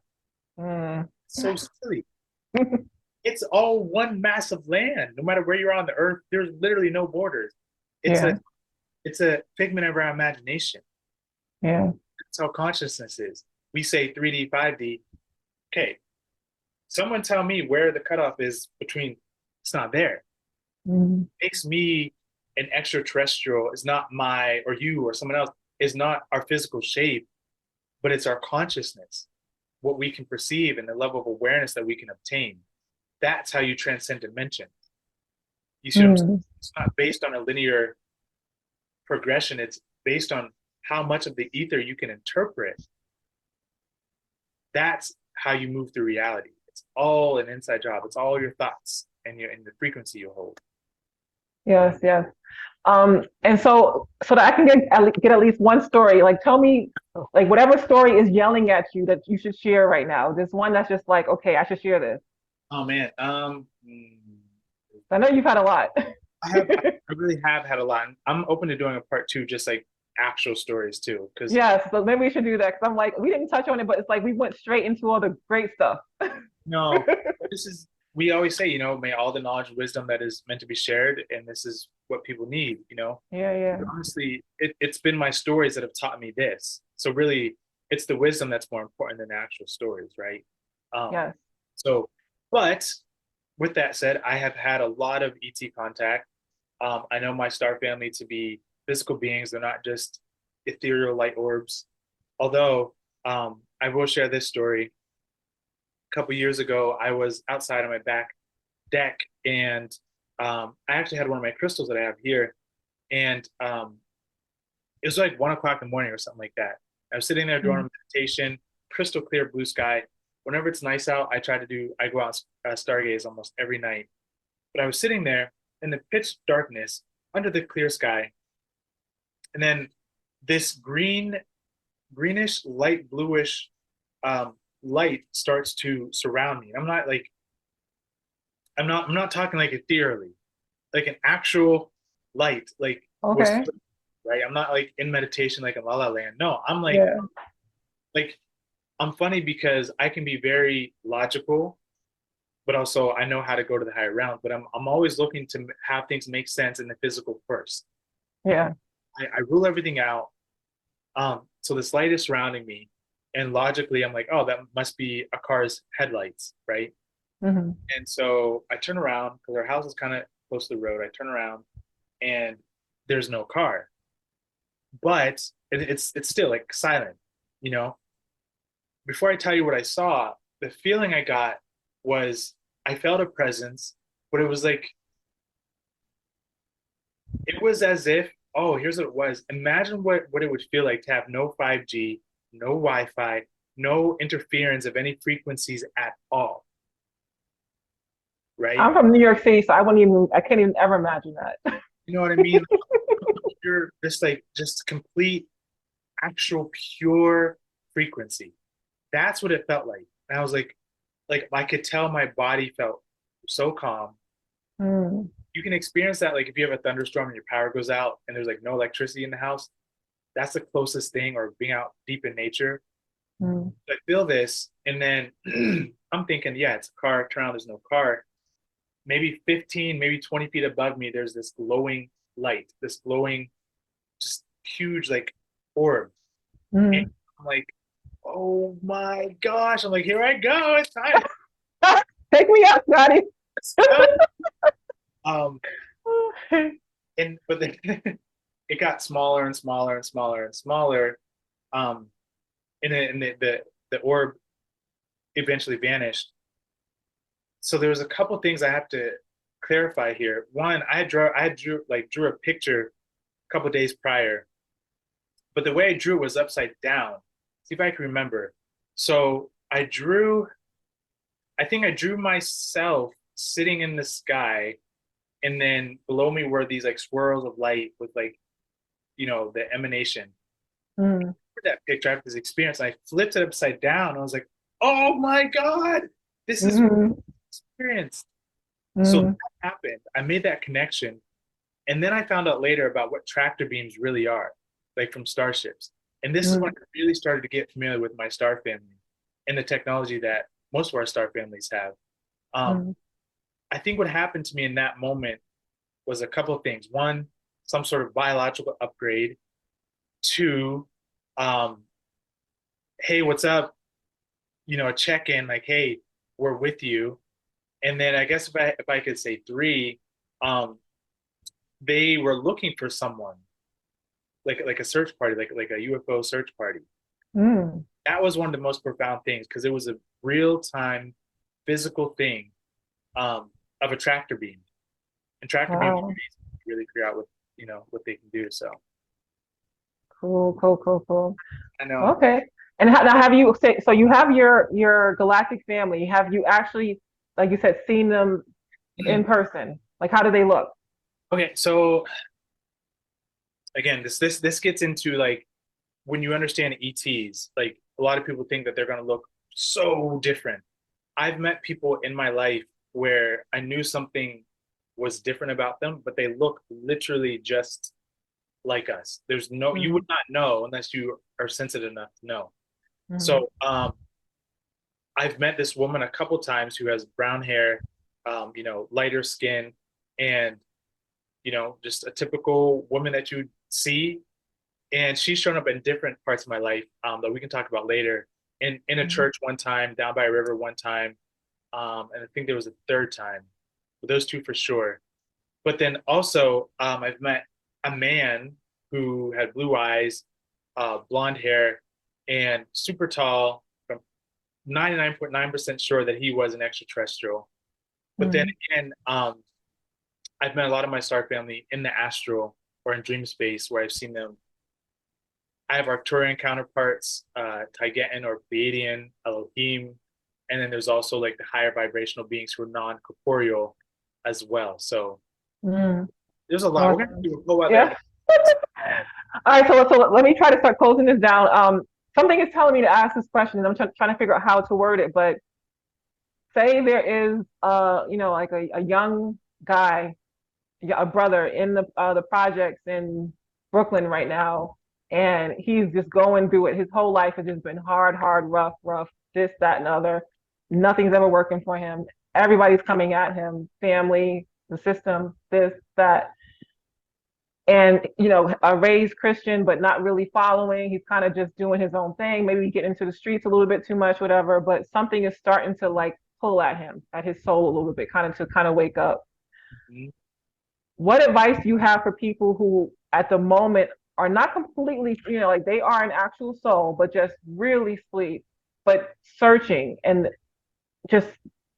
Mm. So silly. it's all one massive land. No matter where you're on the earth, there's literally no borders. It's Yeah. a it's a figment of our imagination. Yeah. That's how consciousness is. We say 3D, 5D. Okay, someone tell me where the cutoff is between. It's not there. Mm. Makes me an extraterrestrial is not my or you or someone else is not our physical shape, but it's our consciousness, what we can perceive and the level of awareness that we can obtain. That's how you transcend dimension. You see what I'm saying? Mm. It's not based on a linear progression. It's based on how much of the ether you can interpret. That's how you move through reality. It's all an inside job. It's all your thoughts and the frequency you hold. Yes, yes. And so that I can get at least one story, like tell me, like whatever story is yelling at you that you should share right now. There's one that's just like, okay, I should share this. Oh man, I know you've had a lot. I really have had a lot. I'm open to doing a part two, just like actual stories too, because Yes, so maybe we should do that because I'm like, we didn't touch on it, but it's like we went straight into all the great stuff. no, this is we always say, may all the knowledge and wisdom that is meant to be shared, and this is what people need. Yeah, yeah. Honestly, it's been my stories that have taught me this. So really, it's the wisdom that's more important than the actual stories, right? Um, Yes. so, but with that said, I have had a lot of ET contact. I know my star family to be physical beings. They're not just ethereal light orbs. Although I will share this story. A couple years ago, I was outside on my back deck, and I actually had one of my crystals that I have here, and it was like 1 o'clock in the morning or something like that. I was sitting there doing Mm. a meditation, crystal clear blue sky. Whenever it's nice out, I go out stargaze almost every night. But I was sitting there in the pitch darkness under the clear sky, and then this greenish, light bluish light starts to surround me. And I'm not talking like ethereally, like an actual light, like was Okay. right. I'm not like in meditation like in La La Land. No, I'm Yeah. like I'm funny because I can be very logical, but also I know how to go to the higher realm. But I'm always looking to have things make sense in the physical first. Yeah. I rule everything out. So this light is surrounding me, and logically I'm like, oh, that must be a car's headlights, right? Hmm. And so I turn around because our house is kind of close to the road. I turn around and there's no car, but it's still like silent, you know. Before I tell you what I saw, the feeling I got was I felt a presence, but it was as if, oh, here's what it was. Imagine what it would feel like to have no 5G, no Wi-Fi, no interference of any frequencies at all, right? I'm from New York City, so I can't even ever imagine that. You know what I mean? You're just complete, actual, pure frequency. That's what it felt like. And I was like I could tell my body felt so calm. Mm. You can experience that like if you have a thunderstorm and your power goes out and there's like no electricity in the house. That's the closest thing, or being out deep in nature. Mm. I feel this, and then I'm thinking, yeah, it's a car. Turn around, there's no car. Maybe 15, maybe 20 feet above me, there's this glowing light, this glowing, just huge like orb. And Mm. I'm like, oh my gosh. I'm like, here I go. It's time. Take me out, Scotty. Let's go. Um, and but then it got smaller and smaller and smaller and smaller. Um, and the orb eventually vanished. So there was a couple things I have to clarify here. One, I drew a picture a couple days prior, but the way I drew it was upside down. See if I can remember. So I think I drew myself sitting in the sky, and then below me were these like swirls of light with like, the emanation. Mm. For that picture, I have this experience. I flipped it upside down. I was like, oh my God, this is Mm. experience. So that Mm. happened. I made that connection. And then I found out later about what tractor beams really are, like from starships. And this is when Mm. I really started to get familiar with my star family and the technology that most of our star families have. Um, Mm. I think what happened to me in that moment was a couple of things. One, some sort of biological upgrade. Two, um, hey, what's up? A check in, like, hey, we're with you. And then I guess if I could say three, um, they were looking for someone, like a search party, like a UFO search party. Mm. That was one of the most profound things because it was a real time physical thing, of a tractor beam. And tractor beams are Wow. amazing to really figure out what they can do. So Cool, cool, cool, cool. I know. Okay. And now have you say so you have your galactic family. Have you actually, like you said, seen them in person? Like how do they look? Okay, so again, this gets into like when you understand ETs, like a lot of people think that they're gonna look so different. I've met people in my life where I knew something was different about them, but they look literally just like us. You would Mm, not know unless you are sensitive enough to know. mm, So I've met this woman a couple times who has brown hair, lighter skin, and just a typical woman that you see. And she's shown up in different parts of my life, that we can talk about later. In a mm, church one time, down by a river one time, and I think there was a third time. But those two for sure. But then also, I've met a man who had blue eyes, blonde hair, and super tall. I'm 99.9% sure that he was an extraterrestrial. But then mm. again, I've met a lot of my star family in the astral or in dream space where I've seen them. I have Arcturian counterparts, Taigetan or Pleiadian, Elohim, and then there's also like the higher vibrational beings who are non-corporeal as well. So Mm. there's a lot. We're gonna Awesome. do a whole other. Yeah. All right, so let me try to start closing this down. Something is telling me to ask this question, and I'm trying to figure out how to word it. But say there is, like a young guy, yeah, a brother in the projects in Brooklyn right now, and he's just going through it. His whole life has just been hard, hard, rough, rough, this, that, and other. Nothing's ever working for him. Everybody's coming at him, family, the system, this, that. And raised Christian, but not really following. He's kind of just doing his own thing. Maybe he get into the streets a little bit too much, whatever. But something is starting to like pull at him, at his soul a little bit, kind of wake up. Mhm. What advice do you have for people who, at the moment, are not completely, like they are an actual soul, but just really asleep, but searching, and just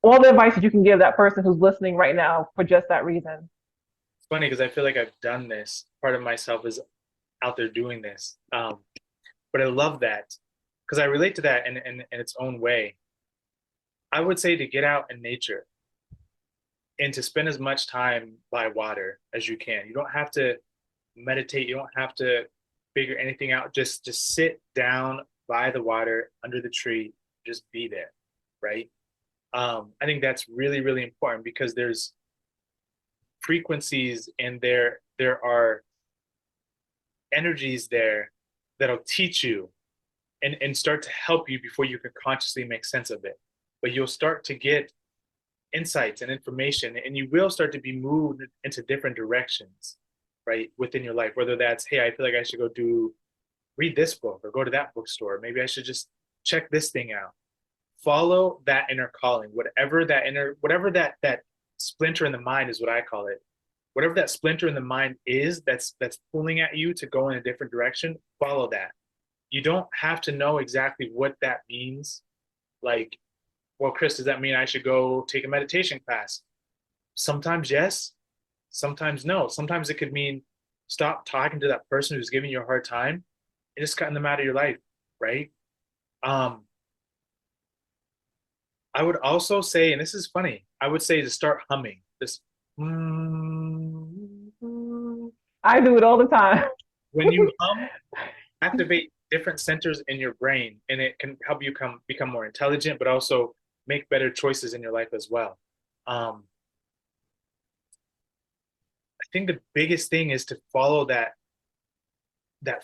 all the advice that you can give that person who's listening right now for just that reason? It's funny because I feel like I've done this. Part of myself is out there doing this, but I love that because I relate to that in its own way. I would say to get out in nature and to spend as much time by water as you can. You don't have to meditate. You don't have to figure anything out. Just sit down by the water under the tree. Just be there, right? I think that's really really important because there's frequencies and there are energies there that'll teach you and start to help you before you can consciously make sense of it. But you'll start to get insights and information, and you will start to be moved into different directions, right, within your life. Whether that's, hey, I feel like I should read this book or go to that bookstore. Maybe I should just check this thing out. Follow that inner calling, whatever that splinter in the mind is what I call it. Whatever that splinter in the mind is that's pulling at you to go in a different direction, follow that. You don't have to know exactly what that means. Like, well, Krys, does that mean I should go take a meditation class? Sometimes yes, sometimes no. Sometimes it could mean stop talking to that person who's giving you a hard time and just cutting them out of your life, right? Um, I would also say, and this is funny, I would say to start humming. This I do it all the time. when you hum, activate different centers in your brain, and it can help you become more intelligent, but also make better choices in your life as well. I think the biggest thing is to follow that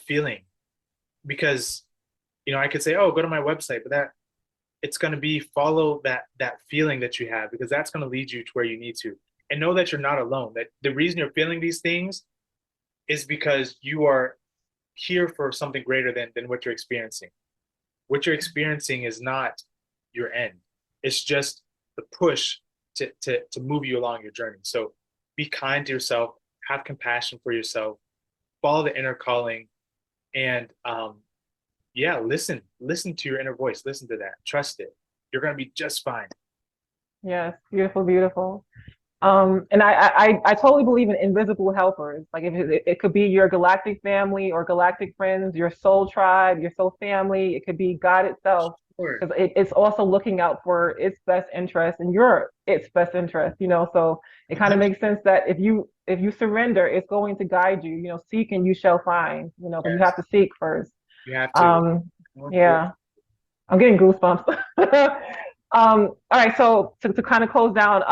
feeling because I could say, oh, go to my website, but it's going to be follow that feeling that you have, because that's going to lead you to where you need to. And know that you're not alone. That the reason you're feeling these things is because you are here for something greater than what you're experiencing. What you're experiencing is not your end. It's just the push to move you along your journey. So be kind to yourself, have compassion for yourself, follow the inner calling, and yeah, listen to your inner voice, listen to that, trust it. You're going to be just fine. Yes, beautiful, beautiful. And I totally believe in invisible helpers. Like if it could be your galactic family or galactic friends, your soul tribe, your soul family. It could be God itself, Sure. because it's also looking out for its best interest and its best interest. So it kind of 100. makes sense that if you surrender, it's going to guide you. Seek and you shall find. But you Yes, have to seek first. you have to. Um, More important. yeah, I'm getting goosebumps. All right, so to kind of close down,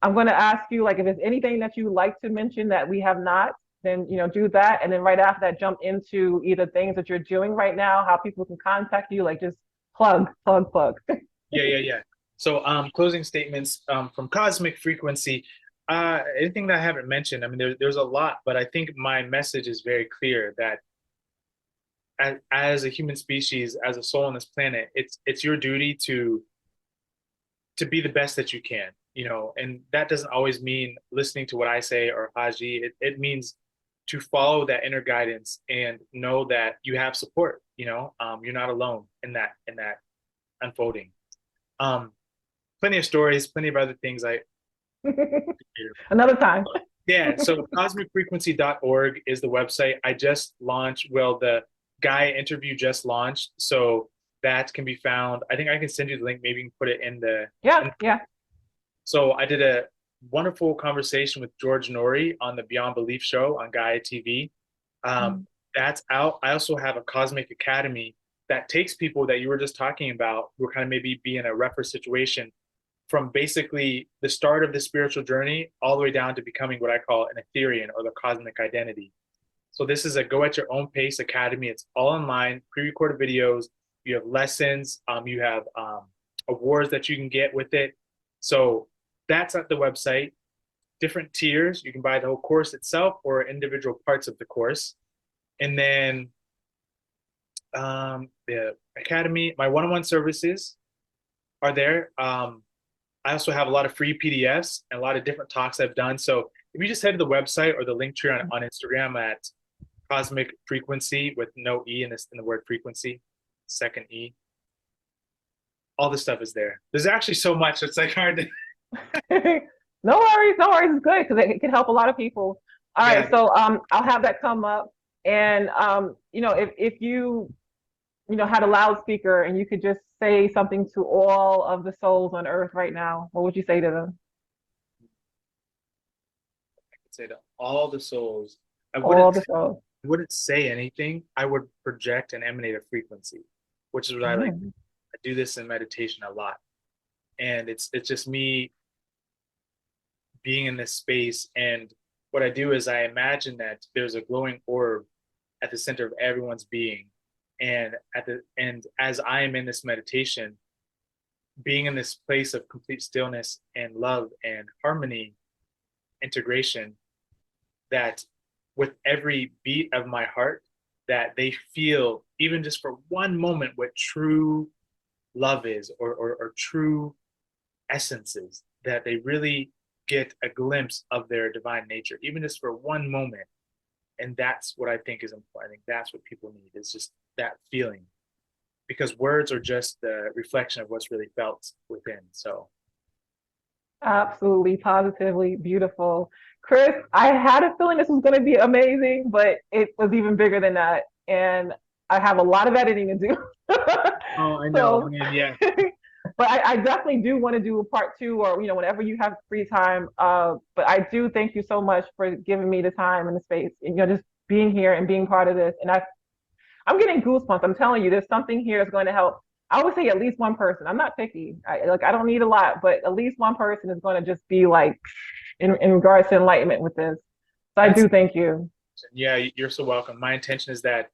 I'm going to ask you, like, if there's anything that you like to mention that we have not, then, do that. And then right after that, jump into either things that you're doing right now, how people can contact you, like just plug, plug, plug. Yeah. So closing statements from Cosmic Frequency. Anything that I haven't mentioned, I mean, there's a lot, but I think my message is very clear that as a human species, as a soul on this planet, it's your duty to be the best that you can, and that doesn't always mean listening to what I say or Haji. It means to follow that inner guidance and know that you have support. You're not alone in that unfolding. Plenty of stories, plenty of other things. Another time. Yeah, so cosmicfrequency.org is the website. I just launched, well, the guy interview just launched, so that can be found. I think I can send you the link. Maybe you can put it in the. Yeah. So I did a wonderful conversation with George Nori on the Beyond Belief show on Gaia TV. That's out. I also have a Cosmic Academy that takes people that you were just talking about who are kind of maybe be in a rougher situation, from basically the start of the spiritual journey all the way down to becoming what I call an Etherian, or the cosmic identity. So this is a go at your own pace academy. It's all online, pre-recorded videos. You have lessons. You have awards that you can get with it. So that's at the website. Different tiers. You can buy the whole course itself or individual parts of the course. And then the academy, my one-on-one services are there. I also have a lot of free PDFs and a lot of different talks I've done. So if you just head to the website or the link tree on Instagram at Cosmic Frequency with no E in the word frequency, second E, all the stuff is there. There's actually so much. It's like hard to. No worries, no worries. It's good because it can help a lot of people. All right, Yeah. so I'll have that come up, and if you had a loudspeaker and you could just say something to all of the souls on Earth right now, what would you say to them? I could say to all the souls, I All wouldn't the souls. I wouldn't say anything. I would project and emanate a frequency, which is what I like. Mm. I do this in meditation a lot. And it's just me being in this space. And what I do is I imagine that there's a glowing orb at the center of everyone's being. And as I am in this meditation, being in this place of complete stillness and love and harmony, integration, that with every beat of my heart, that they feel, even just for one moment, what true love is, or true essence is, that they really get a glimpse of their divine nature, even just for one moment. And that's what I think is important. I think that's what people need, is just that feeling, because words are just the reflection of what's really felt within. So Absolutely, positively beautiful. Krys, I had a feeling this was going to be amazing, but it was even bigger than that. And I have a lot of editing to do. oh, I know. So, I mean, yeah. but I definitely do want to do a part two, or whenever you have free time. But I do thank you so much for giving me the time and the space, and just being here and being part of this. And I'm getting goosebumps. I'm telling you, there's something here that's going to help. I would say at least one person. I'm not picky. I don't need a lot, but at least one person is going to just be like in regards to enlightenment with this. So I That's do thank you. Yeah, you're so welcome. My intention is that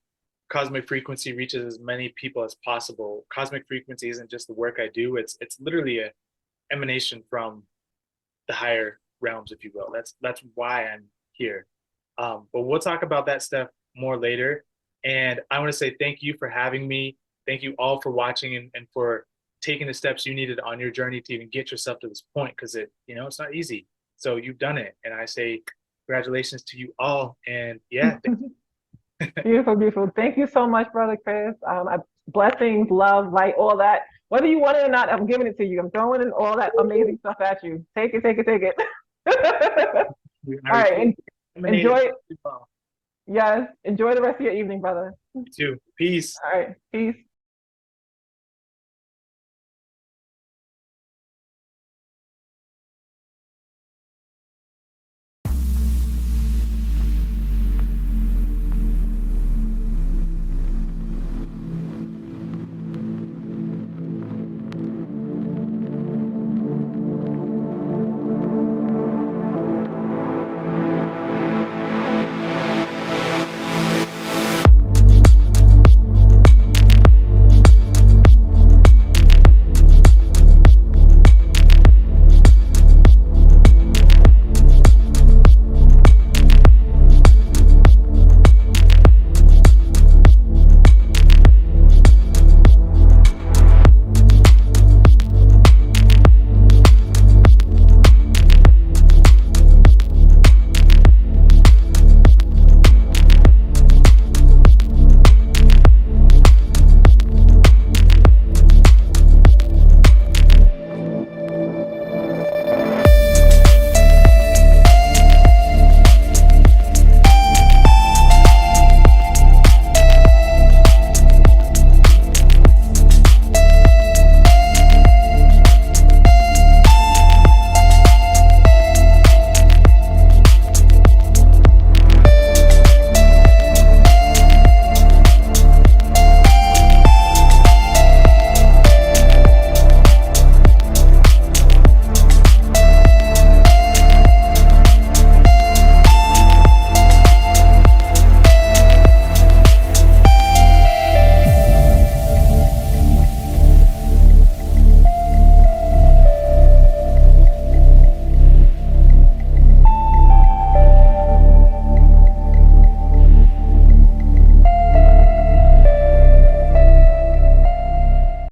cosmic frequency reaches as many people as possible. Cosmic frequency isn't just the work I do, it's literally a emanation from the higher realms, if you will. That's why I'm here. But we'll talk about that stuff more later. And I want to say thank you for having me. Thank you all for watching and for taking the steps you needed on your journey to even get yourself to this point, because it's not easy. So you've done it. And I say congratulations to you all. And yeah. Beautiful, beautiful. Thank you so much, Brother Krys. Blessings, love, light, all that. Whether you want it or not, I'm giving it to you. I'm throwing in all that amazing stuff at you. Take it, take it, take it. All right. Enjoy it. Yes. Enjoy the rest of your evening, brother. You too. Peace. All right. Peace.